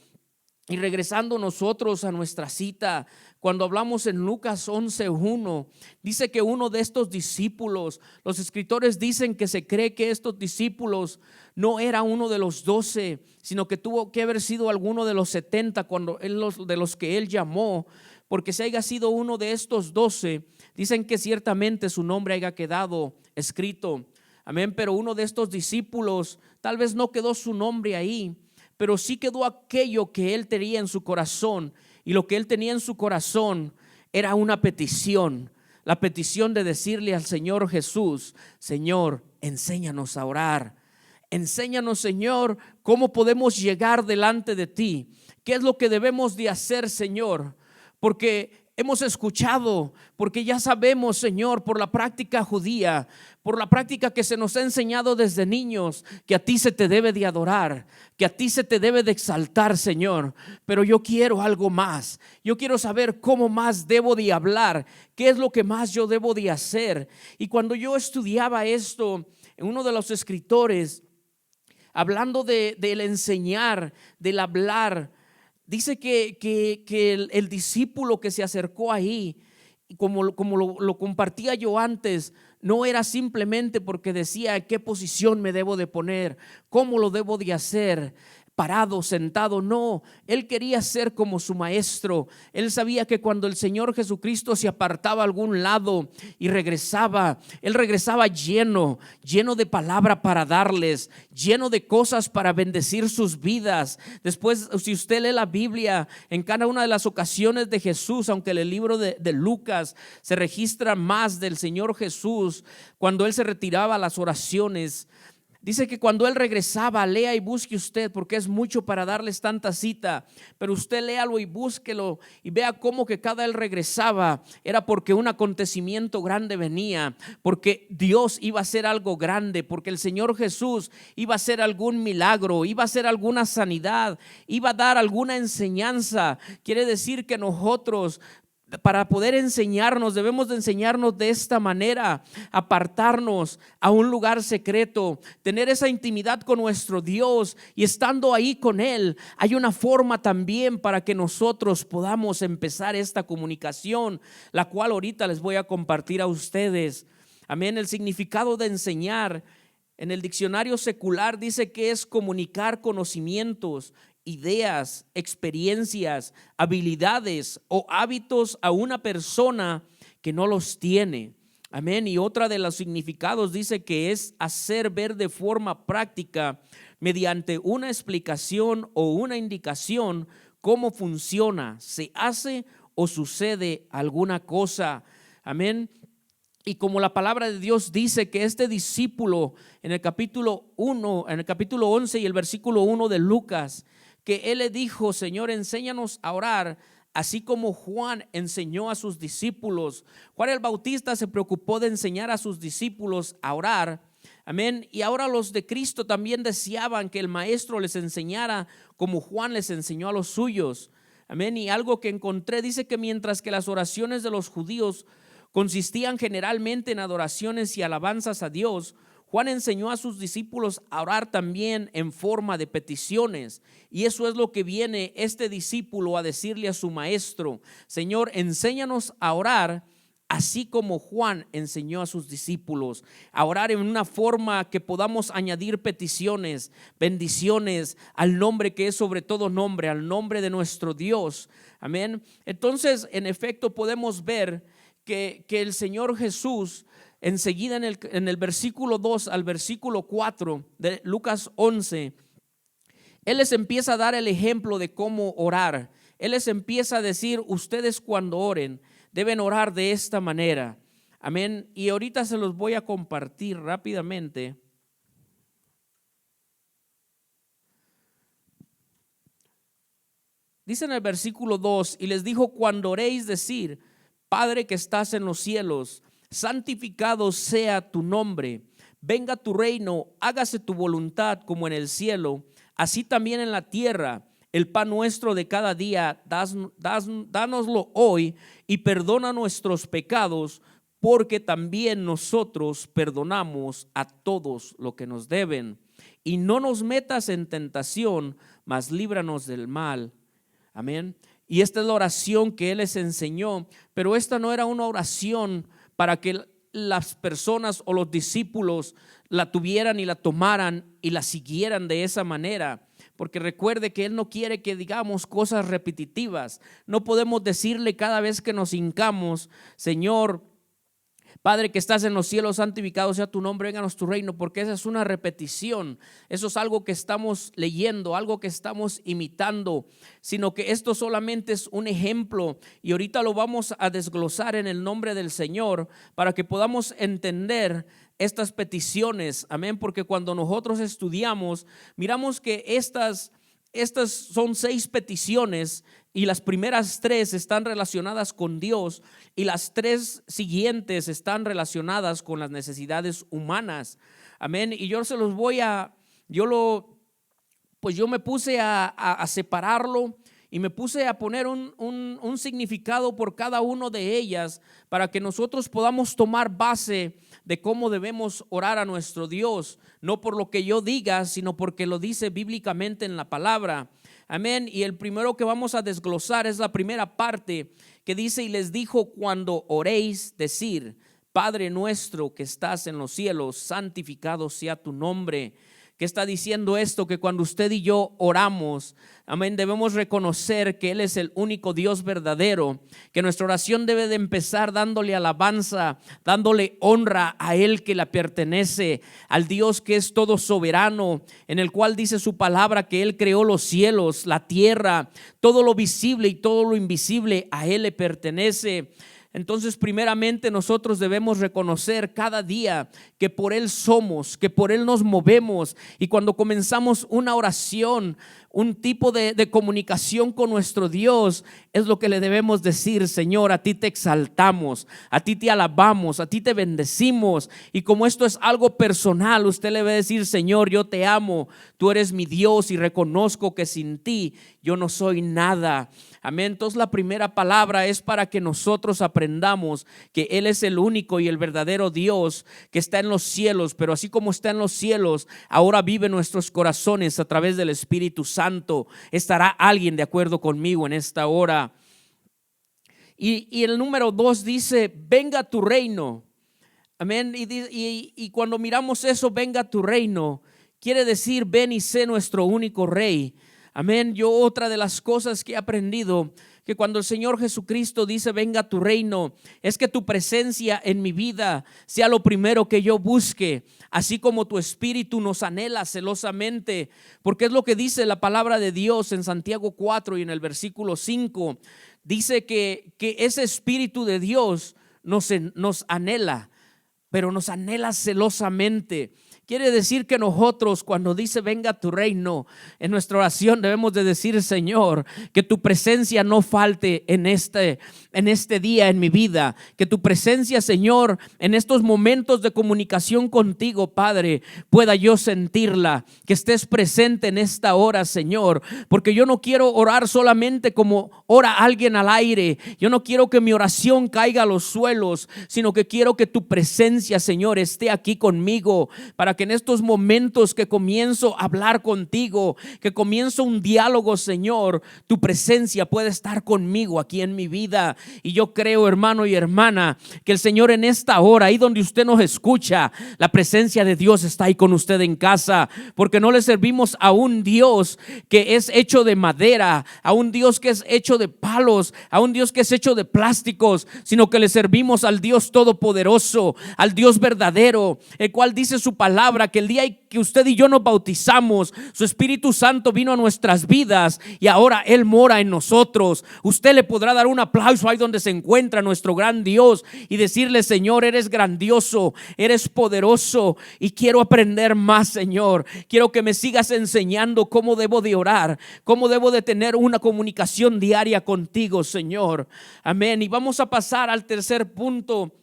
Y regresando nosotros a nuestra cita, cuando hablamos en Lucas 11:1, dice que uno de estos discípulos, los escritores dicen que se cree que estos discípulos no era uno de los 12, sino que tuvo que haber sido alguno de los 70 de los que él llamó, porque si haya sido uno de estos 12, dicen que ciertamente su nombre haya quedado escrito. Amén. Pero uno de estos discípulos, tal vez no quedó su nombre ahí, pero sí quedó aquello que él tenía en su corazón. Y lo que él tenía en su corazón era una petición, la petición de decirle al Señor Jesús: Señor, enséñanos a orar. Enséñanos, Señor, cómo podemos llegar delante de ti. ¿Qué es lo que debemos de hacer, Señor? Porque hemos escuchado, porque ya sabemos, Señor, por la práctica judía, por la práctica que se nos ha enseñado desde niños, que a ti se te debe de adorar, que a ti se te debe de exaltar, Señor. Pero yo quiero algo más. Yo quiero saber cómo más debo de hablar, qué es lo que más yo debo de hacer. Y cuando yo estudiaba esto, uno de los escritores, hablando del enseñar, del hablar, dice que el discípulo que se acercó ahí, como lo compartía yo antes, no era simplemente porque decía qué posición me debo de poner, cómo lo debo de hacer, parado, sentado. No, él quería ser como su maestro. Él sabía que cuando el Señor Jesucristo se apartaba a algún lado y regresaba, él regresaba lleno de palabra para darles, lleno de cosas para bendecir sus vidas. Después, si usted lee la Biblia, en cada una de las ocasiones de Jesús, aunque en el libro de Lucas se registra más del Señor Jesús, cuando él se retiraba a las oraciones, Dice que cuando él regresaba, lea y busque usted, porque es mucho para darles tanta cita, pero usted léalo y búsquelo y vea cómo que cada él regresaba era porque un acontecimiento grande venía, porque Dios iba a hacer algo grande, porque el Señor Jesús iba a hacer algún milagro, iba a hacer alguna sanidad, iba a dar alguna enseñanza. Quiere decir que nosotros, para poder enseñarnos, debemos de enseñarnos de esta manera, apartarnos a un lugar secreto, tener esa intimidad con nuestro Dios, y estando ahí con Él, hay una forma también para que nosotros podamos empezar esta comunicación, la cual ahorita les voy a compartir a ustedes. Amén. El significado de enseñar en el diccionario secular dice que es comunicar conocimientos, ideas, experiencias, habilidades o hábitos a una persona que no los tiene. Amén. Y otra de los significados dice que es hacer ver de forma práctica, mediante una explicación o una indicación, cómo funciona, se hace o sucede alguna cosa. Amén. Y como la palabra de Dios dice que este discípulo en el capítulo 11 y el versículo 1 de Lucas, que él le dijo: Señor, enséñanos a orar, así como Juan enseñó a sus discípulos. Juan el Bautista se preocupó de enseñar a sus discípulos a orar. Amén. Y ahora los de Cristo también deseaban que el maestro les enseñara como Juan les enseñó a los suyos. Amén. Y algo que encontré dice que mientras que las oraciones de los judíos consistían generalmente en adoraciones y alabanzas a Dios, Juan enseñó a sus discípulos a orar también en forma de peticiones. Y eso es lo que viene este discípulo a decirle a su maestro: Señor, enséñanos a orar, así como Juan enseñó a sus discípulos, a orar en una forma que podamos añadir peticiones, bendiciones al nombre que es sobre todo nombre, al nombre de nuestro Dios. Amén. Entonces, en efecto, podemos ver que el Señor Jesús, enseguida en el versículo 2 al versículo 4 de Lucas 11, Él les empieza a dar el ejemplo de cómo orar. Él les empieza a decir: ustedes cuando oren deben orar de esta manera. Amén. Y ahorita se los voy a compartir rápidamente. Dice en el versículo 2: y les dijo: cuando oréis, decir: Padre que estás en los cielos, santificado sea tu nombre, venga tu reino, hágase tu voluntad como en el cielo, así también en la tierra. El pan nuestro de cada día, dánoslo hoy, y perdona nuestros pecados, porque también nosotros perdonamos a todos lo que nos deben. Y no nos metas en tentación, mas líbranos del mal. Amén. Y esta es la oración que Él les enseñó, pero esta no era una oración para que las personas o los discípulos la tuvieran y la tomaran y la siguieran de esa manera. Porque recuerde que Él no quiere que digamos cosas repetitivas. No podemos decirle cada vez que nos hincamos: Señor, Padre que estás en los cielos, santificado sea tu nombre, vénganos tu reino, porque esa es una repetición. Eso es algo que estamos leyendo, algo que estamos imitando, sino que esto solamente es un ejemplo, y ahorita lo vamos a desglosar en el nombre del Señor para que podamos entender estas peticiones. Amén. Porque cuando nosotros estudiamos, miramos que estas son 6 peticiones, y las primeras 3 están relacionadas con Dios, y las 3 siguientes están relacionadas con las necesidades humanas. Amén. Y yo se los voy a, yo me puse a separarlo, y me puse a poner un significado por cada una de ellas, para que nosotros podamos tomar base de cómo debemos orar a nuestro Dios, no por lo que yo diga, sino porque lo dice bíblicamente en la palabra. Amén. Y el primero que vamos a desglosar es la primera parte, que dice: y les dijo: cuando oréis, decir: Padre nuestro que estás en los cielos, santificado sea tu nombre. ¿Qué está diciendo esto? Que cuando usted y yo oramos, amén, debemos reconocer que Él es el único Dios verdadero, que nuestra oración debe de empezar dándole alabanza, dándole honra a Él que le pertenece, al Dios que es todo soberano, en el cual dice su palabra que Él creó los cielos, la tierra, todo lo visible y todo lo invisible, a Él le pertenece. entonces primeramente nosotros debemos reconocer cada día que por Él somos, que por Él nos movemos. Y cuando comenzamos una oración, un tipo de comunicación con nuestro Dios, es lo que le debemos decir: Señor, a ti te exaltamos, a ti te alabamos, a ti te bendecimos. Y como esto es algo personal, usted le va a decir: Señor, yo te amo, tú eres mi Dios y reconozco que sin ti yo no soy nada. Amén. Entonces la primera palabra es para que nosotros aprendamos que Él es el único y el verdadero Dios que está en los cielos, pero así como está en los cielos, ahora vive en nuestros corazones a través del Espíritu Santo. ¿Estará alguien de acuerdo conmigo en esta hora? Y el número 2 dice: venga tu reino. Amén. Y cuando miramos eso, venga tu reino, quiere decir: ven y sé nuestro único rey. Amén. Yo, otra de las cosas que he aprendido, que cuando el Señor Jesucristo dice venga tu reino, es que tu presencia en mi vida sea lo primero que yo busque, así como tu espíritu nos anhela celosamente, porque es lo que dice la palabra de Dios en Santiago 4 y en el versículo 5. Dice que ese espíritu de Dios nos anhela, pero nos anhela celosamente. Quiere decir que nosotros, cuando dice venga tu reino, en nuestra oración debemos de decir: Señor, que tu presencia no falte en este día en mi vida, que tu presencia, Señor, en estos momentos de comunicación contigo, Padre, pueda yo sentirla, que estés presente en esta hora, Señor, porque yo no quiero orar solamente como ora alguien al aire. Yo no quiero que mi oración caiga a los suelos, sino que quiero que tu presencia, Señor, esté aquí conmigo, para que en estos momentos que comienzo a hablar contigo, que comienzo un diálogo, Señor, tu presencia puede estar conmigo aquí en mi vida. Y yo creo, hermano y hermana, que el Señor en esta hora, ahí donde usted nos escucha, la presencia de Dios está ahí con usted en casa, porque no le servimos a un Dios que es hecho de madera, a un Dios que es hecho de palos, a un Dios que es hecho de plásticos, sino que le servimos al Dios todopoderoso, al Dios verdadero, el cual dice su palabra que el día que usted y yo nos bautizamos, su Espíritu Santo vino a nuestras vidas y ahora Él mora en nosotros. Usted le podrá dar un aplauso ahí donde se encuentra nuestro gran Dios y decirle: Señor, eres grandioso, eres poderoso y quiero aprender más, Señor. Quiero que me sigas enseñando cómo debo de orar, cómo debo de tener una comunicación diaria contigo, Señor. Amén. Y vamos a pasar al tercer punto,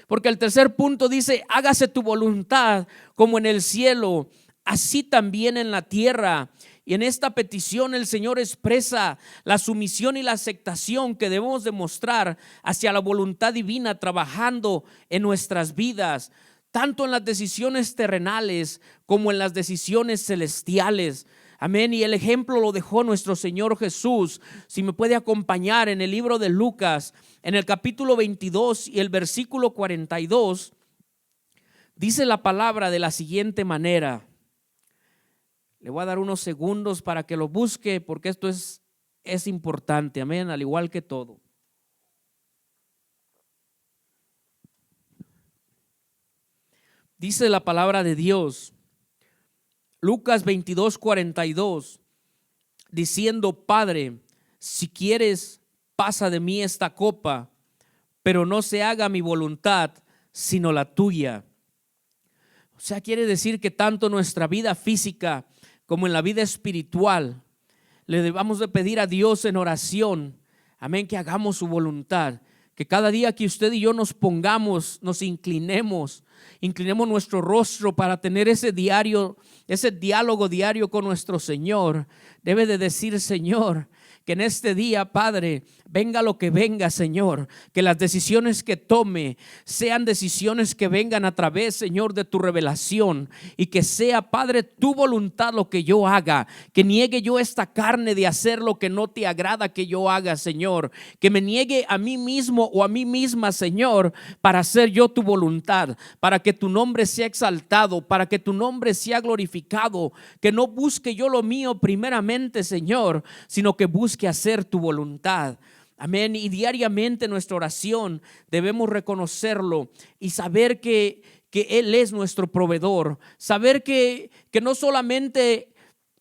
porque el tercer punto dice: hágase tu voluntad como en el cielo, así también en la tierra. Y en esta petición el Señor expresa la sumisión y la aceptación que debemos demostrar hacia la voluntad divina trabajando en nuestras vidas, tanto en las decisiones terrenales como en las decisiones celestiales. Amén. Y el ejemplo lo dejó nuestro Señor Jesús. Si me puede acompañar en el libro de Lucas, en el capítulo 22 y el versículo 42, dice la palabra de la siguiente manera. Le voy a dar unos segundos para que lo busque, porque esto es importante. Amén. Al igual que todo. Dice la palabra de Dios, Lucas 22:42, diciendo: Padre, si quieres, pasa de mí esta copa, pero no se haga mi voluntad, sino la tuya. O sea, quiere decir que tanto en nuestra vida física como en la vida espiritual, le debamos de pedir a Dios en oración, amén, que hagamos su voluntad. Que cada día que usted y yo nos pongamos, nos inclinemos nuestro rostro para tener ese diálogo diario con nuestro Señor. Debe de decir: Señor, que en este día, Padre, venga lo que venga, Señor, que las decisiones que tome sean decisiones que vengan a través, Señor, de tu revelación, y que sea, Padre, tu voluntad lo que yo haga, que niegue yo esta carne de hacer lo que no te agrada que yo haga, Señor, que me niegue a mí mismo o a mí misma, Señor, para hacer yo tu voluntad, para que tu nombre sea exaltado, para que tu nombre sea glorificado, que no busque yo lo mío primeramente, Señor, sino que busque hacer tu voluntad. Amén. Y diariamente en nuestra oración debemos reconocerlo y saber que Él es nuestro proveedor. Saber que no solamente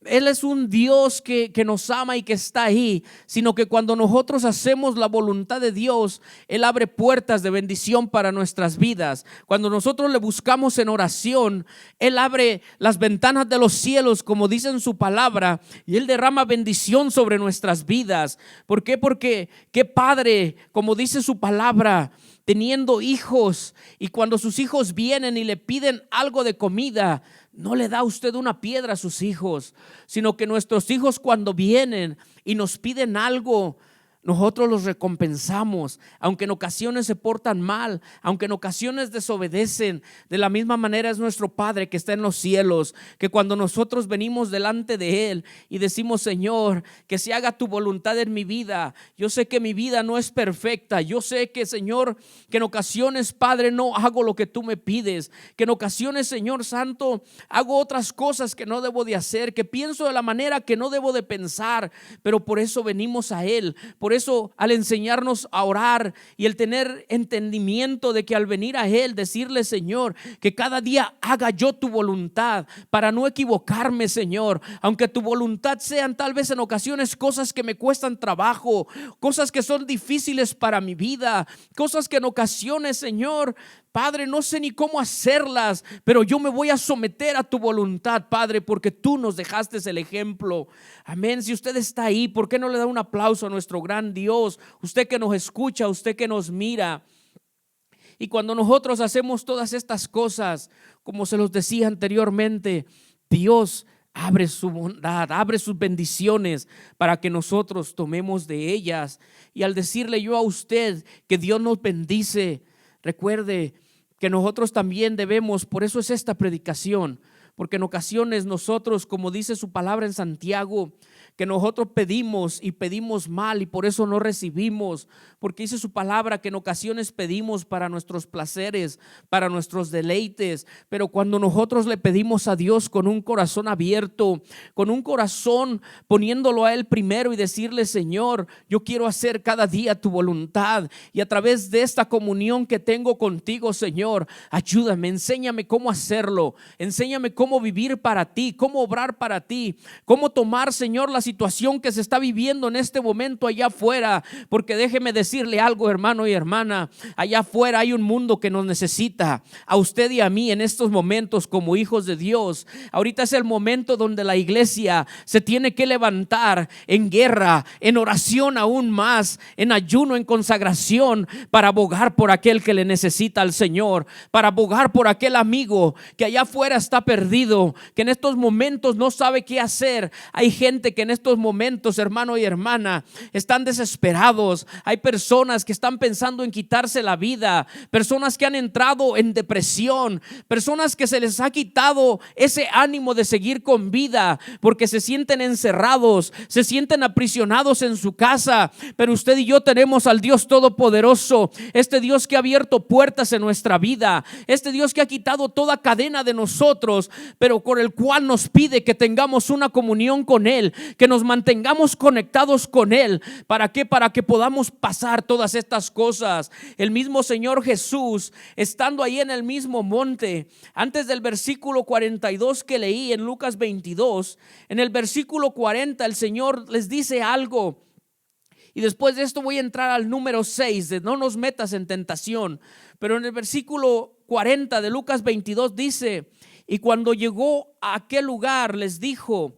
Él es un Dios que nos ama y que está ahí, sino que cuando nosotros hacemos la voluntad de Dios, Él abre puertas de bendición para nuestras vidas. Cuando nosotros le buscamos en oración, Él abre las ventanas de los cielos, como dice en su palabra, y Él derrama bendición sobre nuestras vidas. ¿Por qué? Porque qué padre, como dice su palabra, teniendo hijos, y cuando sus hijos vienen y le piden algo de comida, no le da usted una piedra a sus hijos, sino que nuestros hijos cuando vienen y nos piden algo, nosotros los recompensamos, aunque en ocasiones se portan mal, aunque en ocasiones desobedecen. De la misma manera es nuestro Padre que está en los cielos, que cuando nosotros venimos delante de Él y decimos: Señor, que se haga tu voluntad en mi vida. Yo sé que mi vida no es perfecta, yo sé que, Señor, que en ocasiones, Padre, no hago lo que tú me pides, que en ocasiones, Señor Santo, hago otras cosas que no debo de hacer, que pienso de la manera que no debo de pensar, pero por eso venimos a Él. Por eso, al enseñarnos a orar y el tener entendimiento de que al venir a Él, decirle: Señor, que cada día haga yo tu voluntad, para no equivocarme, Señor, aunque tu voluntad sean tal vez en ocasiones cosas que me cuestan trabajo, cosas que son difíciles para mi vida, cosas que en ocasiones, Señor Padre, no sé ni cómo hacerlas, pero yo me voy a someter a tu voluntad, Padre, porque tú nos dejaste el ejemplo. Amén. Si usted está ahí, ¿por qué no le da un aplauso a nuestro gran Dios? Usted que nos escucha, usted que nos mira. Y cuando nosotros hacemos todas estas cosas, como se los decía anteriormente, Dios abre su bondad, abre sus bendiciones para que nosotros tomemos de ellas. Y al decirle yo a usted que Dios nos bendice, recuerde que nosotros también debemos, por eso es esta predicación, porque en ocasiones nosotros, como dice su palabra en Santiago, que nosotros pedimos y pedimos mal y por eso no recibimos, porque dice su palabra que en ocasiones pedimos para nuestros placeres, para nuestros deleites, pero cuando nosotros le pedimos a Dios con un corazón abierto, con un corazón poniéndolo a Él primero y decirle: Señor, yo quiero hacer cada día tu voluntad, y a través de esta comunión que tengo contigo, Señor, ayúdame, enséñame cómo hacerlo, enséñame cómo vivir para ti, cómo obrar para ti, cómo tomar, Señor, la situación que se está viviendo en este momento allá afuera, porque déjeme decirle algo, hermano y hermana, allá afuera hay un mundo que nos necesita a usted y a mí en estos momentos como hijos de Dios. Ahorita es el momento donde la iglesia se tiene que levantar en guerra, en oración aún más, en ayuno, en consagración, para abogar por aquel que le necesita al Señor, para abogar por aquel amigo que allá afuera está perdido, que en estos momentos no sabe qué hacer. Hay gente que en estos momentos, hermano y hermana, están desesperados. Hay personas que están pensando en quitarse la vida, personas que han entrado en depresión, personas que se les ha quitado ese ánimo de seguir con vida porque se sienten encerrados, se sienten aprisionados en su casa. Pero usted y yo tenemos al Dios Todopoderoso, este Dios que ha abierto puertas en nuestra vida, este Dios que ha quitado toda cadena de nosotros, pero con el cual nos pide que tengamos una comunión con Él, que nos mantengamos conectados con Él. ¿Para qué? Para que podamos pasar todas estas cosas. El mismo Señor Jesús, estando ahí en el mismo monte, antes del versículo 42 que leí en Lucas 22, en el versículo 40 el Señor les dice algo. Y después de esto voy a entrar al número 6 de no nos metas en tentación. Pero en el versículo 40 de Lucas 22 dice: y cuando llegó a aquel lugar les dijo: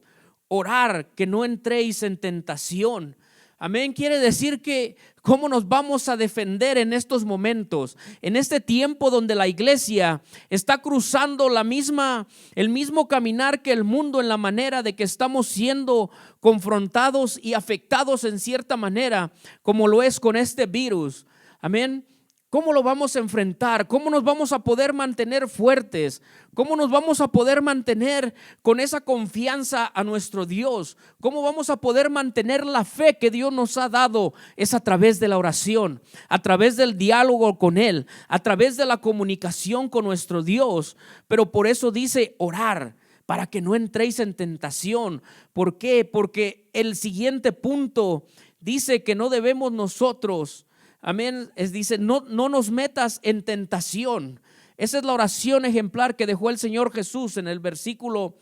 orar que no entréis en tentación. Amén. Quiere decir que cómo nos vamos a defender en estos momentos, en este tiempo donde la iglesia está cruzando el mismo caminar que el mundo, en la manera de que estamos siendo confrontados y afectados en cierta manera, como lo es con este virus. Amén. ¿Cómo lo vamos a enfrentar? ¿Cómo nos vamos a poder mantener fuertes? ¿Cómo nos vamos a poder mantener con esa confianza a nuestro Dios? ¿Cómo vamos a poder mantener la fe que Dios nos ha dado? Es a través de la oración, a través del diálogo con Él, a través de la comunicación con nuestro Dios. Pero por eso dice orar, para que no entréis en tentación. ¿Por qué? Porque el siguiente punto dice que no debemos nosotros, amén, dice no nos metas en tentación. Esa es la oración ejemplar que dejó el Señor Jesús en el versículo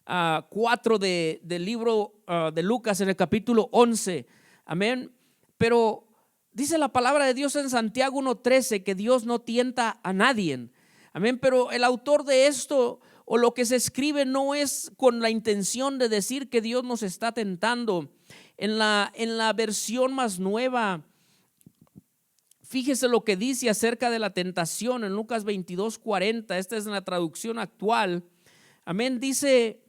4 del libro de Lucas, en el capítulo 11. Amén. Pero dice la palabra de Dios en Santiago 1:13 que Dios no tienta a nadie. Amén. Pero el autor de esto, o lo que se escribe, no es con la intención de decir que Dios nos está tentando. En la versión más nueva, fíjese lo que dice acerca de la tentación en Lucas 22:40. Esta es en la traducción actual. Amén. Dice: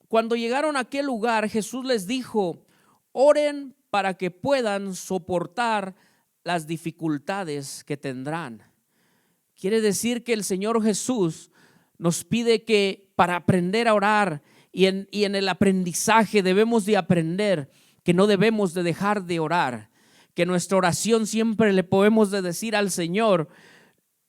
cuando llegaron a aquel lugar, Jesús les dijo: oren para que puedan soportar las dificultades que tendrán. Quiere decir que el Señor Jesús nos pide que para aprender a orar y en el aprendizaje debemos de aprender que no debemos de dejar de orar, que nuestra oración siempre le podemos de decir al Señor,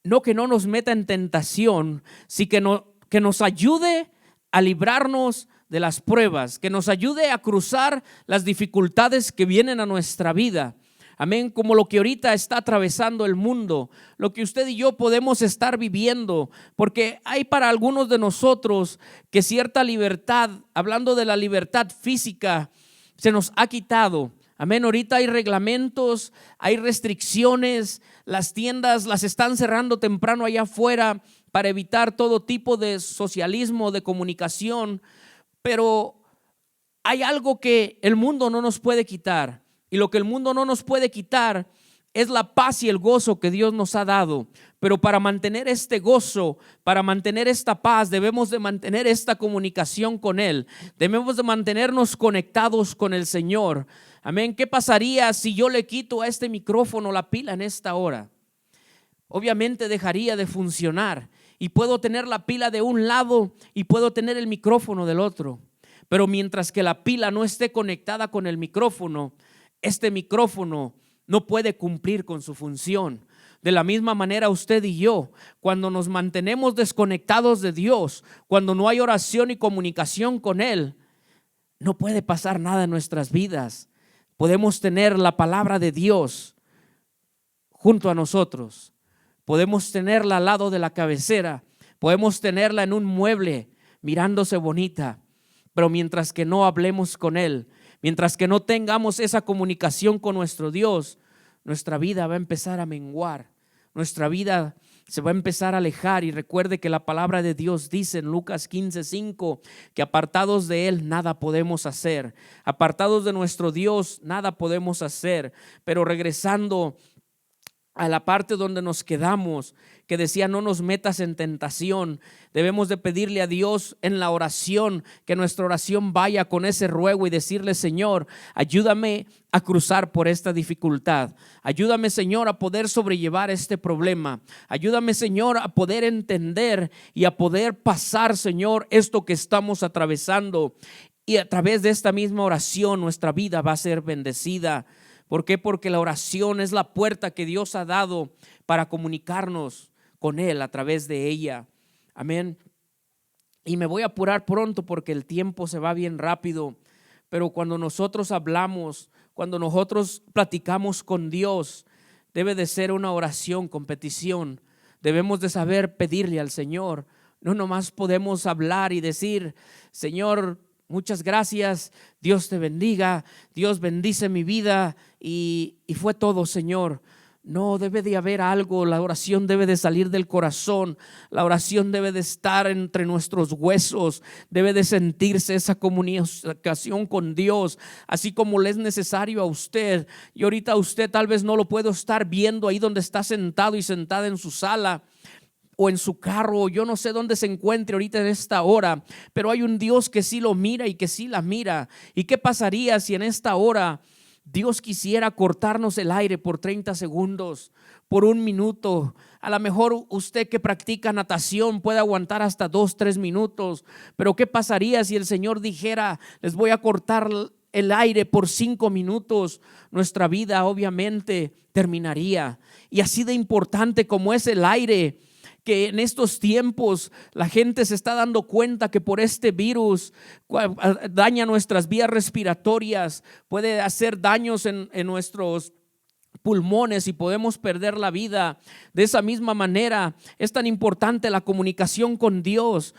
no que no nos meta en tentación, sino que nos ayude a librarnos de las pruebas, que nos ayude a cruzar las dificultades que vienen a nuestra vida. Amén, como lo que ahorita está atravesando el mundo, lo que usted y yo podemos estar viviendo, porque hay para algunos de nosotros que cierta libertad, hablando de la libertad física, se nos ha quitado. Amén, ahorita hay reglamentos, hay restricciones, las tiendas las están cerrando temprano allá afuera para evitar todo tipo de socialismo, de comunicación, pero hay algo que el mundo no nos puede quitar. Y lo que el mundo no nos puede quitar es la paz y el gozo que Dios nos ha dado. Pero para mantener este gozo, para mantener esta paz, debemos de mantener esta comunicación con Él. Debemos de mantenernos conectados con el Señor. Amén. ¿Qué pasaría si yo le quito a este micrófono la pila en esta hora? Obviamente dejaría de funcionar. Y puedo tener la pila de un lado y puedo tener el micrófono del otro. Pero mientras que la pila no esté conectada con el micrófono, este micrófono no puede cumplir con su función. De la misma manera usted y yo, cuando nos mantenemos desconectados de Dios, cuando no hay oración y comunicación con Él, no puede pasar nada en nuestras vidas. Podemos tener la palabra de Dios junto a nosotros, podemos tenerla al lado de la cabecera, podemos tenerla en un mueble mirándose bonita, pero mientras que no hablemos con Él, mientras que no tengamos esa comunicación con nuestro Dios, nuestra vida va a empezar a menguar, nuestra vida se va a empezar a alejar. Y recuerde que la palabra de Dios dice en Lucas 15:5 que apartados de Él nada podemos hacer, apartados de nuestro Dios nada podemos hacer. Pero regresando a la parte donde nos quedamos, que decía no nos metas en tentación, debemos de pedirle a Dios en la oración, que nuestra oración vaya con ese ruego y decirle: Señor, ayúdame a cruzar por esta dificultad, ayúdame, Señor, a poder sobrellevar este problema, ayúdame, Señor, a poder entender y a poder pasar, Señor, esto que estamos atravesando. Y a través de esta misma oración nuestra vida va a ser bendecida. ¿Por qué? Porque la oración es la puerta que Dios ha dado para comunicarnos con Él a través de ella. Amén. Y me voy a apurar pronto porque el tiempo se va bien rápido. Pero cuando nosotros hablamos, cuando nosotros platicamos con Dios, debe de ser una oración con petición. Debemos de saber pedirle al Señor. No nomás podemos hablar y decir: Señor, muchas gracias, Dios te bendiga, Dios bendice mi vida y fue todo, Señor. No, debe de haber algo. La oración debe de salir del corazón, la oración debe de estar entre nuestros huesos, debe de sentirse esa comunicación con Dios, así como le es necesario a usted. Y ahorita usted tal vez no lo puede estar viendo ahí donde está sentado y sentada en su sala o en su carro, yo no sé dónde se encuentre ahorita en esta hora, pero hay un Dios que sí lo mira y que sí la mira. ¿Y qué pasaría si en esta hora Dios quisiera cortarnos el aire por 30 segundos, por un minuto? A lo mejor usted que practica natación puede aguantar hasta 2-3 minutos, pero ¿qué pasaría si el Señor dijera: les voy a cortar el aire por 5 minutos? Nuestra vida obviamente terminaría. Y así de importante como es el aire, que en estos tiempos la gente se está dando cuenta que por este virus daña nuestras vías respiratorias, puede hacer daños en nuestros pulmones y podemos perder la vida. De esa misma manera es tan importante la comunicación con Dios.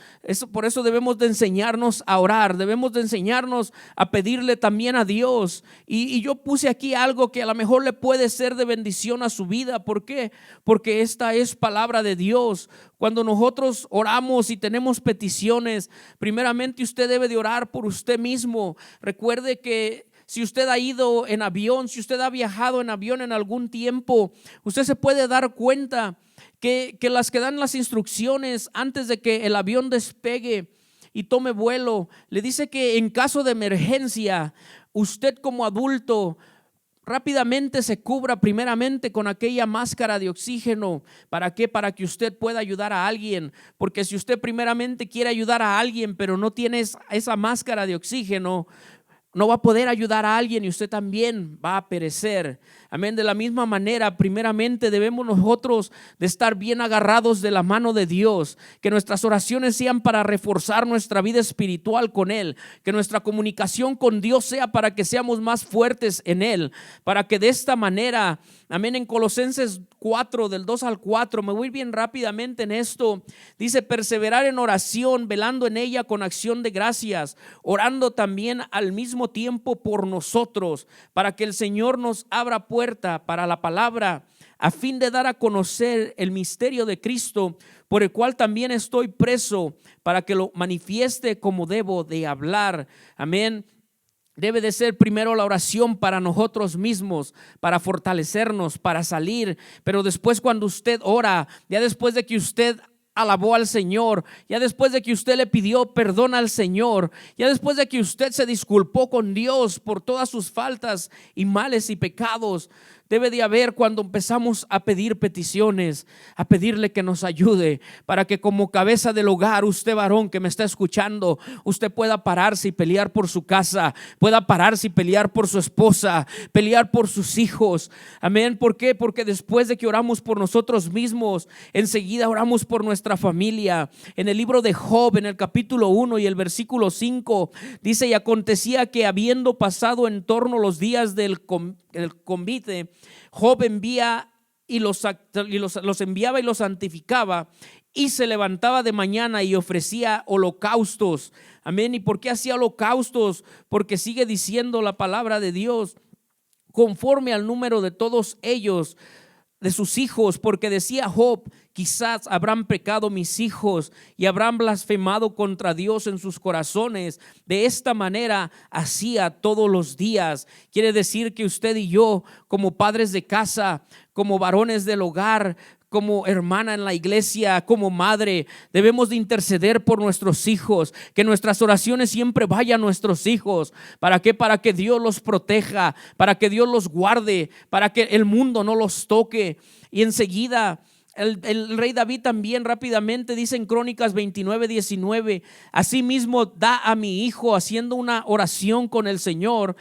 Por eso debemos de enseñarnos a orar, debemos de enseñarnos a pedirle también a Dios. Y yo puse aquí algo que a lo mejor le puede ser de bendición a su vida. ¿Por qué? Porque esta es palabra de Dios. Cuando nosotros oramos y tenemos peticiones, primeramente usted debe de orar por usted mismo. Recuerde que si usted ha ido en avión, si usted ha viajado en avión en algún tiempo, usted se puede dar cuenta que las que dan las instrucciones antes de que el avión despegue y tome vuelo, le dice que en caso de emergencia, usted como adulto rápidamente se cubra primeramente con aquella máscara de oxígeno. ¿Para qué? Para que usted pueda ayudar a alguien. Porque si usted primeramente quiere ayudar a alguien, pero no tiene esa máscara de oxígeno, no va a poder ayudar a alguien y usted también va a perecer. Amén. De la misma manera, primeramente debemos nosotros de estar bien agarrados de la mano de Dios. Que nuestras oraciones sean para reforzar nuestra vida espiritual con Él. Que nuestra comunicación con Dios sea para que seamos más fuertes en Él. Para que de esta manera, amén, en Colosenses 4, del 2 al 4, me voy bien rápidamente en esto. Dice: perseverar en oración, velando en ella con acción de gracias, orando también al mismo tiempo por nosotros, para que el Señor nos abra puerta para la palabra, a fin de dar a conocer el misterio de Cristo, por el cual también estoy preso, para que lo manifieste como debo de hablar. Amén. Debe de ser primero la oración para nosotros mismos, para fortalecernos, para salir. Pero después, cuando usted ora, ya después de que usted alabó al Señor, ya después de que usted le pidió perdón al Señor, ya después de que usted se disculpó con Dios por todas sus faltas y males y pecados, debe de haber, cuando empezamos a pedir peticiones, a pedirle que nos ayude, para que como cabeza del hogar, usted varón que me está escuchando, usted pueda pararse y pelear por su casa, pueda pararse y pelear por su esposa, pelear por sus hijos. Amén. ¿Por qué? Porque después de que oramos por nosotros mismos, enseguida oramos por nuestra familia. En el libro de Job, en el capítulo 1 y el versículo 5, dice: y acontecía que habiendo pasado en torno los días del convite, Job envía y los enviaba y los santificaba, y se levantaba de mañana y ofrecía holocaustos. Amén. ¿Y por qué hacía holocaustos? Porque sigue diciendo la palabra de Dios: conforme al número de todos ellos, de sus hijos, porque decía Job: quizás habrán pecado mis hijos y habrán blasfemado contra Dios en sus corazones. De esta manera hacía todos los días. Quiere decir que usted y yo, como padres de casa, como varones del hogar, como hermana en la iglesia, como madre, debemos de interceder por nuestros hijos, que nuestras oraciones siempre vayan a nuestros hijos. ¿Para qué? Para que Dios los proteja, para que Dios los guarde, para que el mundo no los toque. Y enseguida el rey David también rápidamente dice en Crónicas 29:19: asimismo da a mi hijo, haciendo una oración con el Señor,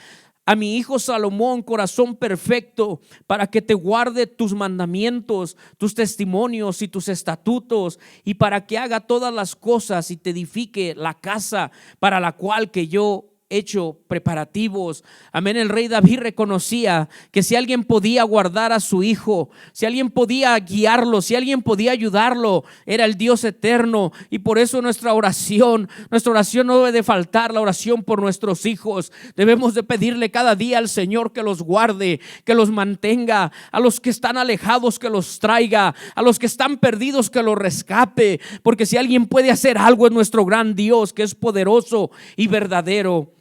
a mi hijo Salomón corazón perfecto, para que te guarde tus mandamientos, tus testimonios y tus estatutos, y para que haga todas las cosas y te edifique la casa para la cual que yo hecho preparativos. Amén. El rey David reconocía que si alguien podía guardar a su hijo, si alguien podía guiarlo, si alguien podía ayudarlo, era el Dios eterno. Y por eso nuestra oración no debe de faltar, la oración por nuestros hijos. Debemos de pedirle cada día al Señor que los guarde, que los mantenga, a los que están alejados que los traiga, a los que están perdidos que los rescate, porque si alguien puede hacer algo es nuestro gran Dios, que es poderoso y verdadero.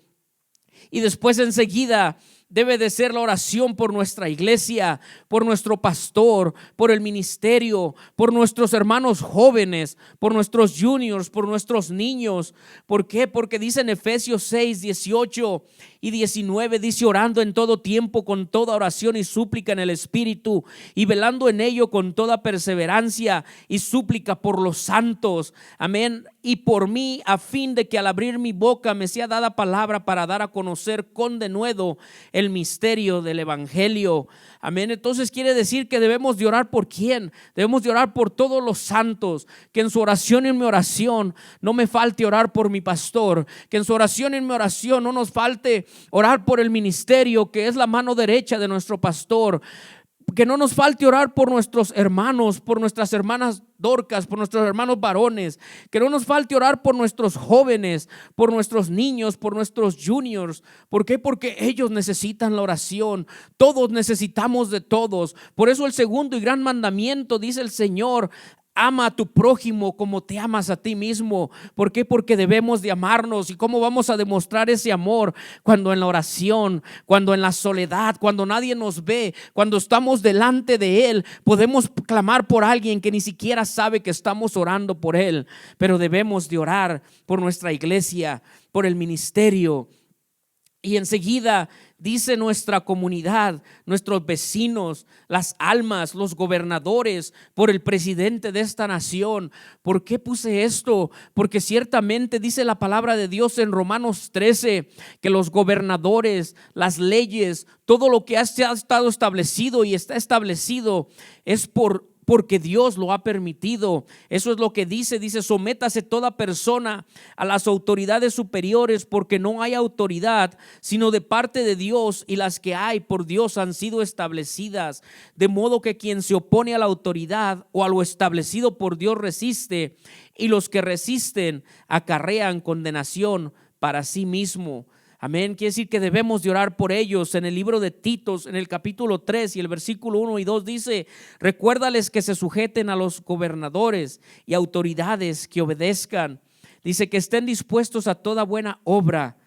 Y después enseguida debe de ser la oración por nuestra iglesia, por nuestro pastor, por el ministerio, por nuestros hermanos jóvenes, por nuestros juniors, por nuestros niños. ¿Por qué? Porque dice en Efesios 6:18 y 19, dice: orando en todo tiempo con toda oración y súplica en el Espíritu, y velando en ello con toda perseverancia y súplica por los santos. Amén. Y por mí, a fin de que al abrir mi boca me sea dada palabra para dar a conocer con denuedo el misterio del evangelio. Amén. Entonces quiere decir que debemos de orar por quién. Debemos de orar por todos los santos. Que en su oración y en mi oración no me falte orar por mi pastor. Que en su oración y en mi oración no nos falte orar por el ministerio, que es la mano derecha de nuestro pastor. Que no nos falte orar por nuestros hermanos, por nuestras hermanas Dorcas, por nuestros hermanos varones. Que no nos falte orar por nuestros jóvenes, por nuestros niños, por nuestros juniors. ¿Por qué? Porque ellos necesitan la oración. Todos necesitamos de todos. Por eso el segundo y gran mandamiento dice el Señor: ama a tu prójimo como te amas a ti mismo. ¿Por qué? Porque debemos de amarnos. ¿Y cómo vamos a demostrar ese amor? Cuando en la oración, cuando en la soledad, cuando nadie nos ve, cuando estamos delante de Él, podemos clamar por alguien que ni siquiera sabe que estamos orando por él. Pero debemos de orar por nuestra iglesia, por el ministerio. Y enseguida dice nuestra comunidad, nuestros vecinos, las almas, los gobernadores, por el presidente de esta nación. ¿Por qué puse esto? Porque ciertamente dice la palabra de Dios en Romanos 13 que los gobernadores, las leyes, todo lo que ha estado establecido y está establecido es porque Dios lo ha permitido. Eso es lo que dice, sométase toda persona a las autoridades superiores, porque no hay autoridad sino de parte de Dios, y las que hay por Dios han sido establecidas. De modo que quien se opone a la autoridad o a lo establecido por Dios resiste, y los que resisten acarrean condenación para sí mismo. Amén. Quiere decir que debemos de orar por ellos. En el libro de Titos, en el capítulo 3 y el versículo 1 y 2 dice: recuérdales que se sujeten a los gobernadores y autoridades, que obedezcan. Dice que estén dispuestos a toda buena obra.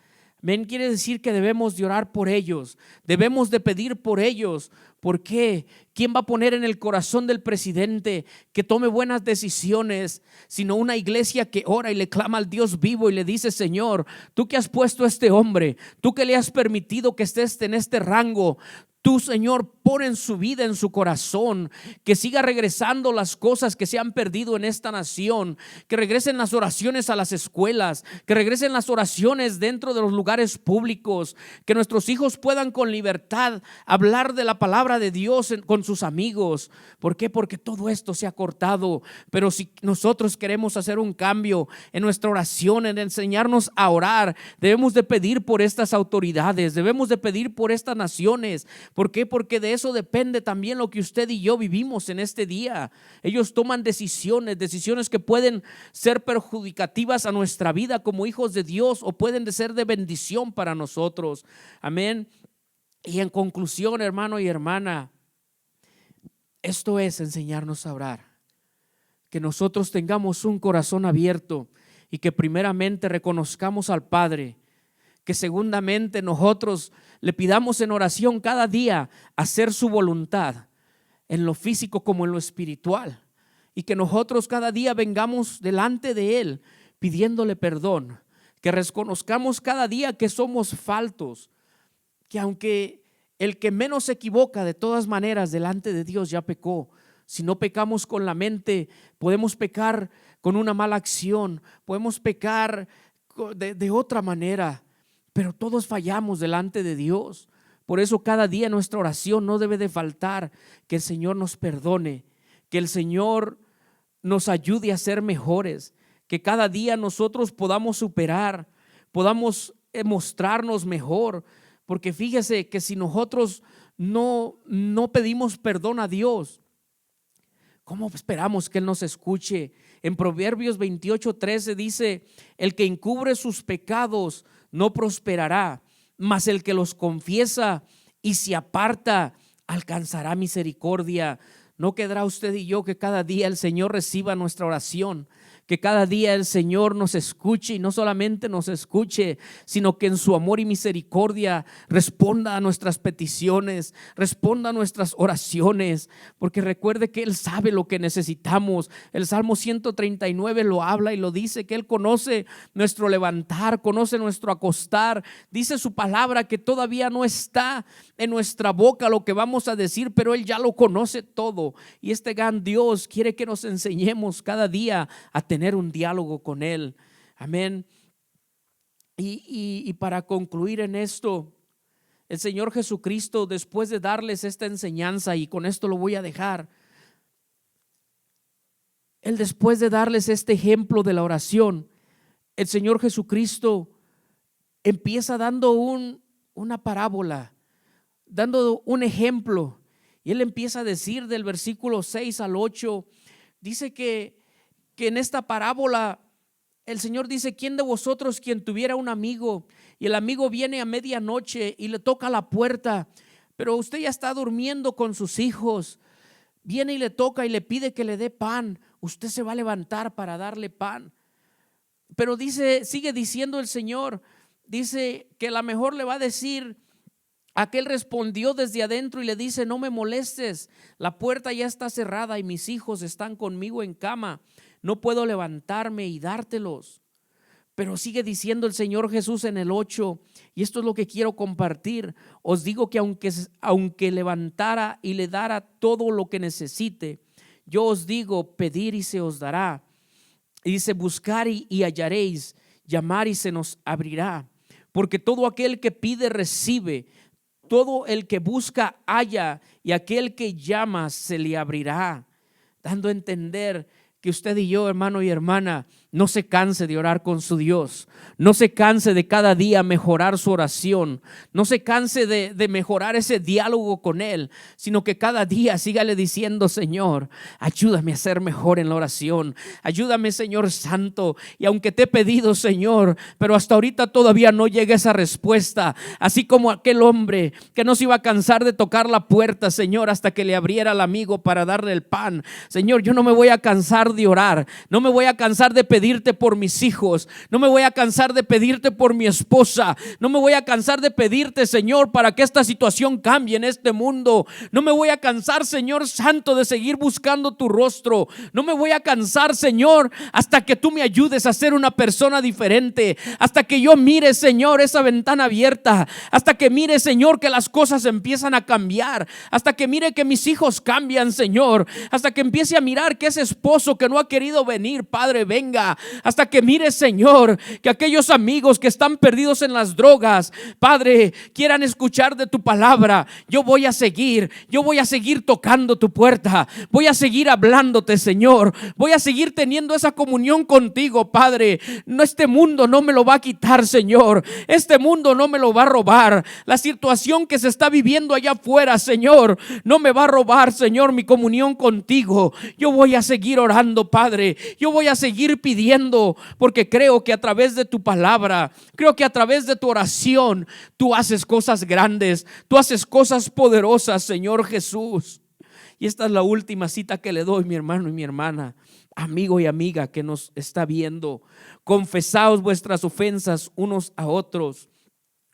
Amén. Quiere decir que debemos de orar por ellos, debemos de pedir por ellos. ¿Por qué? ¿Quién va a poner en el corazón del presidente que tome buenas decisiones? Sino una iglesia que ora y le clama al Dios vivo y le dice: Señor, tú que has puesto a este hombre, tú que le has permitido que esté en este rango, tú, Señor, pon en su vida, en su corazón, que siga regresando las cosas que se han perdido en esta nación, que regresen las oraciones a las escuelas, que regresen las oraciones dentro de los lugares públicos, que nuestros hijos puedan con libertad hablar de la palabra de Dios con sus amigos. ¿Por qué? Porque todo esto se ha cortado. Pero si nosotros queremos hacer un cambio en nuestra oración, en enseñarnos a orar, debemos de pedir por estas autoridades, debemos de pedir por estas naciones. ¿Por qué? Porque de eso depende también lo que usted y yo vivimos en este día. Ellos toman decisiones que pueden ser perjudicativas a nuestra vida como hijos de Dios, o pueden ser de bendición para nosotros. Amén. Y en conclusión, hermano y hermana, esto es enseñarnos a orar. Que nosotros tengamos un corazón abierto y que primeramente reconozcamos al Padre. Que segundamente nosotros le pidamos en oración cada día hacer su voluntad, en lo físico como en lo espiritual. Y que nosotros cada día vengamos delante de Él pidiéndole perdón. Que reconozcamos cada día que somos faltos. Que aunque el que menos se equivoca, de todas maneras delante de Dios ya pecó. Si no pecamos con la mente, podemos pecar con una mala acción, podemos pecar de otra manera. Pero todos fallamos delante de Dios. Por eso cada día nuestra oración no debe de faltar que el Señor nos perdone, que el Señor nos ayude a ser mejores, que cada día nosotros podamos superar, podamos mostrarnos mejor. Porque fíjese que si nosotros no pedimos perdón a Dios, ¿cómo esperamos que Él nos escuche? En Proverbios 28:13 dice: el que encubre sus pecados no prosperará, mas el que los confiesa y se aparta alcanzará misericordia. ¿No quedará usted y yo que cada día el Señor reciba nuestra oración? Que cada día el Señor nos escuche, y no solamente nos escuche, sino que en su amor y misericordia responda a nuestras peticiones, responda a nuestras oraciones, porque recuerde que Él sabe lo que necesitamos. El Salmo 139 lo habla y lo dice, que Él conoce nuestro levantar, conoce nuestro acostar. Dice su palabra que todavía no está en nuestra boca lo que vamos a decir, pero Él ya lo conoce todo. Y este gran Dios quiere que nos enseñemos cada día a tener un diálogo con Él. Amén. Y para concluir en esto, el Señor Jesucristo, después de darles esta enseñanza, y con esto lo voy a dejar, Él, después de darles este ejemplo de la oración, el Señor Jesucristo empieza dando una parábola, dando un ejemplo. Y él empieza a decir del versículo 6 al 8, dice que en esta parábola el Señor dice: ¿quién de vosotros quien tuviera un amigo y el amigo viene a medianoche y le toca la puerta, pero usted ya está durmiendo con sus hijos, viene y le toca y le pide que le dé pan, usted se va a levantar para darle pan? Pero dice, sigue diciendo el Señor, dice que a lo mejor le va a decir: aquel respondió desde adentro y le dice: no me molestes, la puerta ya está cerrada y mis hijos están conmigo en cama, no puedo levantarme y dártelos. Pero sigue diciendo el Señor Jesús en el 8, y esto es lo que quiero compartir: os digo que aunque levantara y le dara todo lo que necesite, yo os digo, pedir y se os dará. Y dice: buscar y hallaréis, llamar y se nos abrirá. Porque todo aquel que pide recibe, todo el que busca halla, y aquel que llama se le abrirá. Dando a entender que usted y yo, hermano y hermana, no se canse de orar con su Dios, no se canse de cada día mejorar su oración, no se canse de mejorar ese diálogo con Él, sino que cada día sígale diciendo: Señor, ayúdame a ser mejor en la oración, ayúdame, Señor Santo, y aunque te he pedido, Señor, pero hasta ahorita todavía no llega esa respuesta, así como aquel hombre que no se iba a cansar de tocar la puerta, Señor, hasta que le abriera al amigo para darle el pan. Señor, yo no me voy a cansar de orar, no me voy a cansar de pedirte por mis hijos, no me voy a cansar de pedirte por mi esposa, no me voy a cansar de pedirte, Señor, para que esta situación cambie en este mundo. No me voy a cansar, Señor Santo, de seguir buscando tu rostro. No me voy a cansar, Señor, hasta que tú me ayudes a ser una persona diferente, hasta que yo mire, Señor, esa ventana abierta, hasta que mire, Señor, que las cosas empiezan a cambiar, hasta que mire que mis hijos cambian, Señor, hasta que empiece a mirar que ese esposo que no ha querido venir, Padre, venga, hasta que mire, Señor, que aquellos amigos que están perdidos en las drogas, Padre, quieran escuchar de tu palabra. Yo voy a seguir tocando tu puerta, voy a seguir hablándote, Señor, voy a seguir teniendo esa comunión contigo, Padre. No, este mundo no me lo va a quitar, Señor, este mundo no me lo va a robar. La situación que se está viviendo allá afuera, Señor, no me va a robar, Señor, mi comunión contigo. Yo voy a seguir orando, Padre, yo voy a seguir pidiendo, porque creo que a través de tu palabra, creo que a través de tu oración, tú haces cosas grandes, tú haces cosas poderosas, Señor Jesús. Y esta es la última cita que le doy, mi hermano y mi hermana, amigo y amiga que nos está viendo: confesaos vuestras ofensas unos a otros,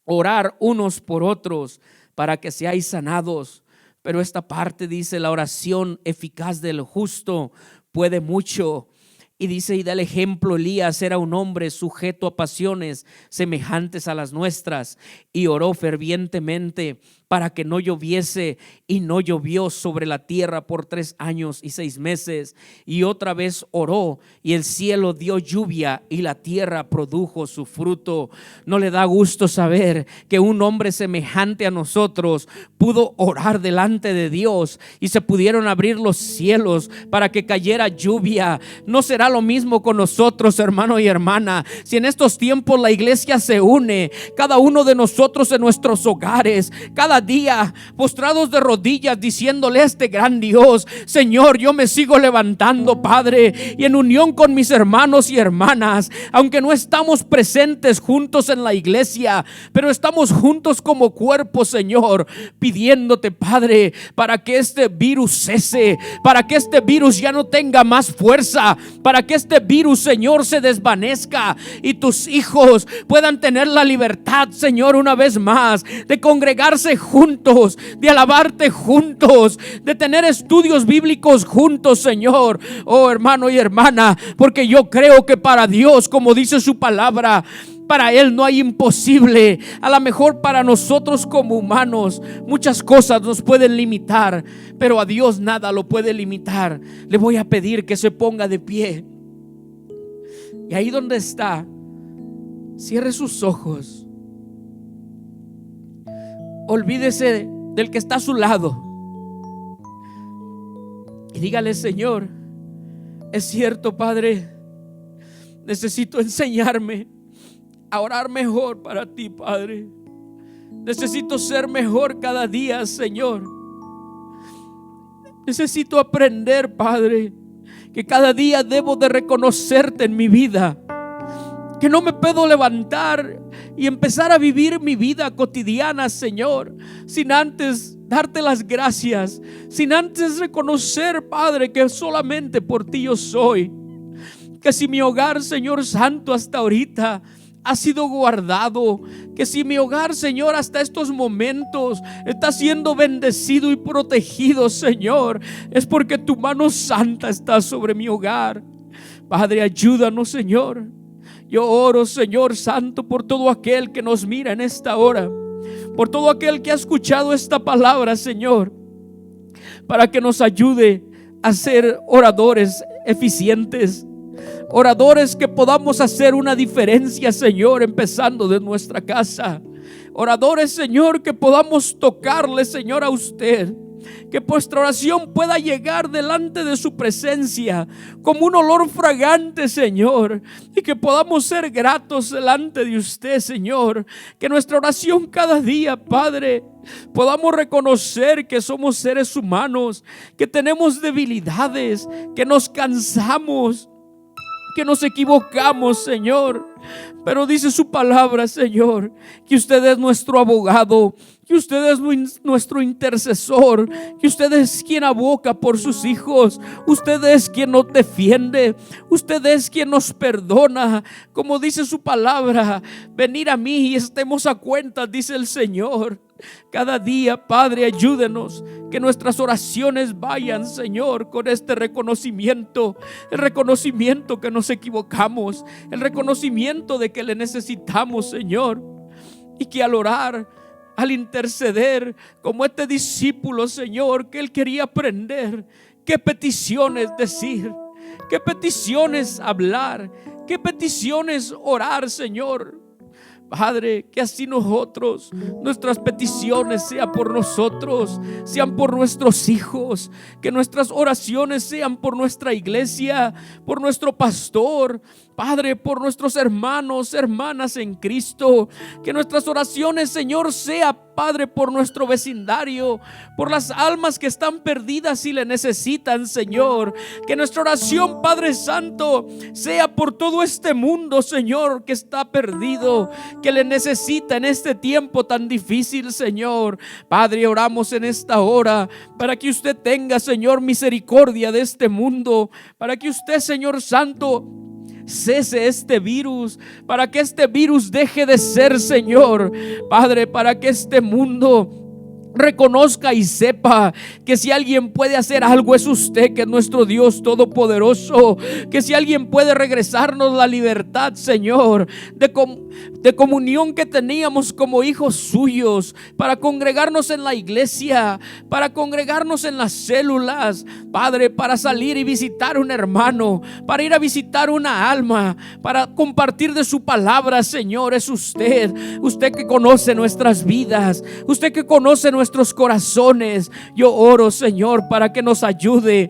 orar unos por otros para que seáis sanados. Pero esta parte dice: la oración eficaz del justo puede mucho. Y dice, y da el ejemplo: Elías era un hombre sujeto a pasiones semejantes a las nuestras, y oró fervientemente para que no lloviese, y no llovió sobre la tierra por 3 años y 6 meses. Y otra vez oró, y el cielo dio lluvia, y la tierra produjo su fruto. ¿No le da gusto saber que un hombre semejante a nosotros pudo orar delante de Dios y se pudieron abrir los cielos para que cayera lluvia? ¿No será lo mismo con nosotros, hermano y hermana? Si en estos tiempos la iglesia se une, cada uno de nosotros en nuestros hogares, cada día postrados de rodillas, diciéndole a este gran Dios: Señor, yo me sigo levantando, Padre, y en unión con mis hermanos y hermanas, aunque no estamos presentes juntos en la iglesia, pero estamos juntos como cuerpo, Señor, pidiéndote, Padre, para que este virus cese, para que este virus ya no tenga más fuerza, para que este virus, Señor, se desvanezca y tus hijos puedan tener la libertad, Señor, una vez más, de congregarse juntos, de alabarte juntos, de tener estudios bíblicos juntos, Señor. Oh, hermano y hermana, porque yo creo que para Dios, como dice su palabra, para Él no hay imposible. A lo mejor para nosotros como humanos muchas cosas nos pueden limitar, pero a Dios nada lo puede limitar. Le voy a pedir que se ponga de pie, y ahí donde está, cierre sus ojos. Olvídese del que está a su lado y dígale: Señor, es cierto, Padre, necesito enseñarme a orar mejor para ti, Padre. Necesito ser mejor cada día, Señor. Necesito aprender, Padre, que cada día debo de reconocerte en mi vida, que no me puedo levantar y empezar a vivir mi vida cotidiana, Señor, sin antes darte las gracias, sin antes reconocer, Padre, que solamente por ti yo soy. Que si mi hogar, Señor Santo, hasta ahorita ha sido guardado, que si mi hogar, Señor, hasta estos momentos está siendo bendecido y protegido, Señor, es porque tu mano santa está sobre mi hogar. Padre, ayúdanos, Señor. Yo oro, Señor Santo, por todo aquel que nos mira en esta hora, por todo aquel que ha escuchado esta palabra, Señor, para que nos ayude a ser oradores eficientes, oradores que podamos hacer una diferencia, Señor, empezando de nuestra casa. Oradores, Señor, que podamos tocarle, Señor, a usted. Que vuestra oración pueda llegar delante de su presencia como un olor fragante, Señor. Y que podamos ser gratos delante de usted, Señor. Que nuestra oración cada día, Padre, podamos reconocer que somos seres humanos, que tenemos debilidades, que nos cansamos, que nos equivocamos, Señor. Pero dice su palabra, Señor, que usted es nuestro abogado, que usted es nuestro intercesor, que usted es quien aboga por sus hijos, usted es quien nos defiende, usted es quien nos perdona. Como dice su palabra, venid a mí y estemos a cuentas, dice el Señor. Cada día, Padre, ayúdenos, que nuestras oraciones vayan, Señor, con este reconocimiento, el reconocimiento que nos equivocamos, el reconocimiento de que le necesitamos, Señor, y que al orar, al interceder, como este discípulo, Señor, que él quería aprender qué peticiones decir, qué peticiones hablar, qué peticiones orar, Señor. Padre, que así nosotros, nuestras peticiones sean por nosotros, sean por nuestros hijos, que nuestras oraciones sean por nuestra iglesia, por nuestro pastor, Padre, por nuestros hermanos, hermanas en Cristo. Que nuestras oraciones, Señor, sea, Padre, por nuestro vecindario, por las almas que están perdidas y le necesitan, Señor. Que nuestra oración, Padre Santo, sea por todo este mundo, Señor, que está perdido, que le necesita en este tiempo tan difícil, Señor. Padre, oramos en esta hora para que usted tenga, Señor, misericordia de este mundo, para que usted, Señor Santo, cese este virus, para que este virus deje de ser, Señor. Padre, para que este mundo reconozca y sepa que si alguien puede hacer algo es usted, que es nuestro Dios todopoderoso. Que si alguien puede regresarnos la libertad, Señor, de comunión que teníamos como hijos suyos, para congregarnos en la iglesia, para congregarnos en las células, Padre, para salir y visitar un hermano, para ir a visitar una alma, para compartir de su palabra, Señor, es usted. Usted que conoce nuestras vidas, usted que conoce nuestros corazones. Yo oro, Señor, para que nos ayude,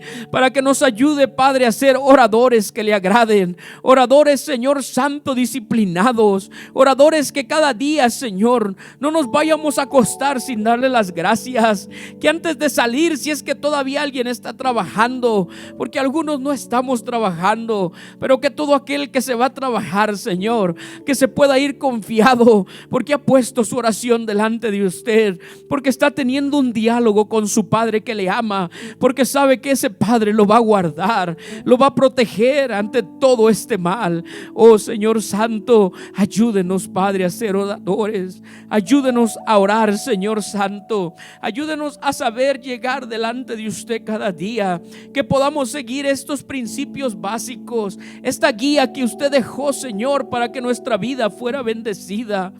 Padre, a ser oradores que le agraden, oradores, Señor Santo, disciplinados, oradores que cada día, Señor, no nos vayamos a acostar sin darle las gracias, que antes de salir, si es que todavía alguien está trabajando, porque algunos no estamos trabajando, pero que todo aquel que se va a trabajar, Señor, que se pueda ir confiado, porque ha puesto su oración delante de usted, porque está teniendo un diálogo con su Padre que le ama, porque sabe que ese Padre lo va a guardar, lo va a proteger ante todo este mal. Oh Señor Santo, ayúdenos, Padre, a ser oradores, ayúdenos a orar, Señor Santo, ayúdenos a saber llegar delante de usted cada día, que podamos seguir estos principios básicos, esta guía que usted dejó, Señor, para que nuestra vida fuera bendecida.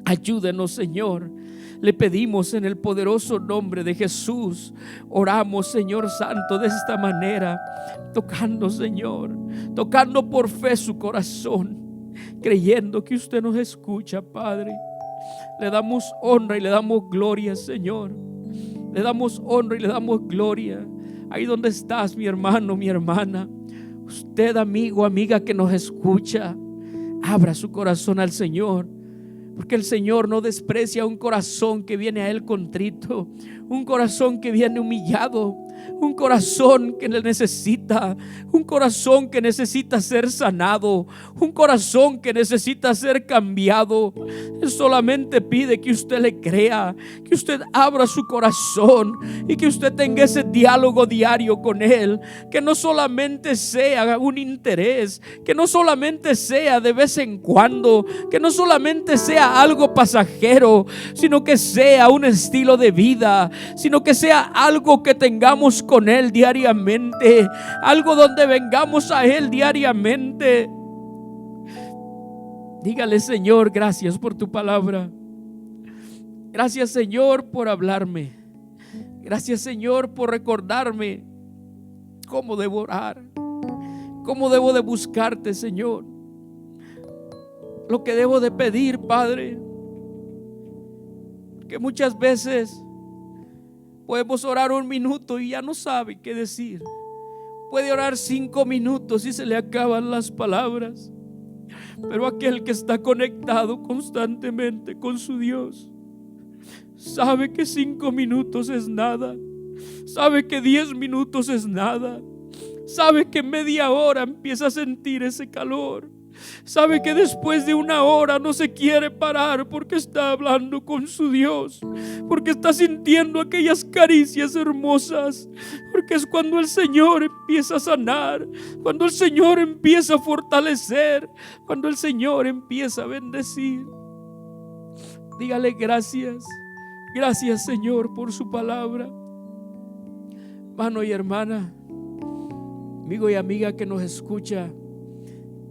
Ayúdenos, Señor. Le pedimos en el poderoso nombre de Jesús. Oramos, Señor Santo, de esta manera, tocando, Señor, tocando por fe su corazón, creyendo que usted nos escucha, Padre. Le damos honra y le damos gloria, Señor. Le damos honra y le damos gloria. Ahí donde estás, mi hermano, mi hermana, usted, amigo, amiga que nos escucha, abra su corazón al Señor. Porque el Señor no desprecia un corazón que viene a Él contrito, un corazón que viene humillado. un corazón que le necesita, un corazón que necesita ser sanado, un corazón que necesita ser cambiado. Él solamente pide que usted le crea, que usted abra su corazón y que usted tenga ese diálogo diario con Él, que no solamente sea un interés, que no solamente sea de vez en cuando, que no solamente sea algo pasajero, sino que sea un estilo de vida, sino que sea algo que tengamos con Él diariamente, algo donde vengamos a Él diariamente. Dígale: Señor, gracias por tu palabra. Gracias, Señor, por hablarme. Gracias, Señor, por recordarme cómo debo orar, cómo debo de buscarte, Señor, lo que debo de pedir, Padre. Que muchas veces podemos orar 1 minuto y ya no sabe qué decir. Puede orar 5 minutos y se le acaban las palabras. Pero aquel que está conectado constantemente con su Dios sabe que 5 minutos es nada, sabe que 10 minutos es nada, sabe que media hora empieza a sentir ese calor, sabe que después de 1 hora no se quiere parar porque está hablando con su Dios, porque está sintiendo aquellas caricias hermosas, porque es cuando el Señor empieza a sanar, cuando el Señor empieza a fortalecer, cuando el Señor empieza a bendecir. Dígale: gracias, gracias, Señor, por su palabra. Hermano y hermana, amigo y amiga que nos escucha,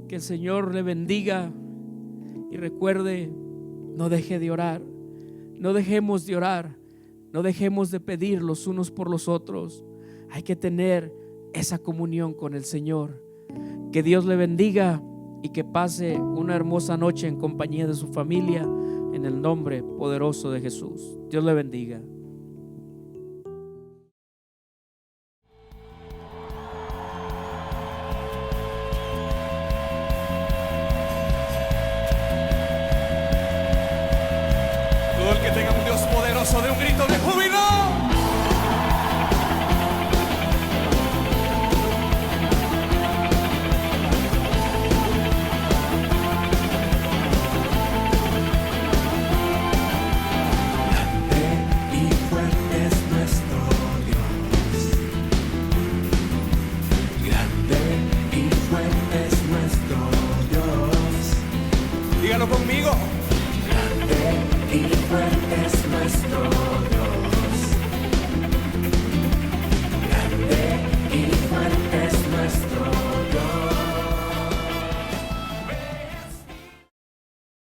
que el Señor le bendiga y recuerde, no deje de orar, no dejemos de orar, no dejemos de pedir los unos por los otros. Hay que tener esa comunión con el Señor. Que Dios le bendiga y que pase una hermosa noche en compañía de su familia, en el nombre poderoso de Jesús. Dios le bendiga. Todo el que tenga un Dios poderoso, de un grito de júbilo. Dígalo conmigo. Grande y fuerte es nuestro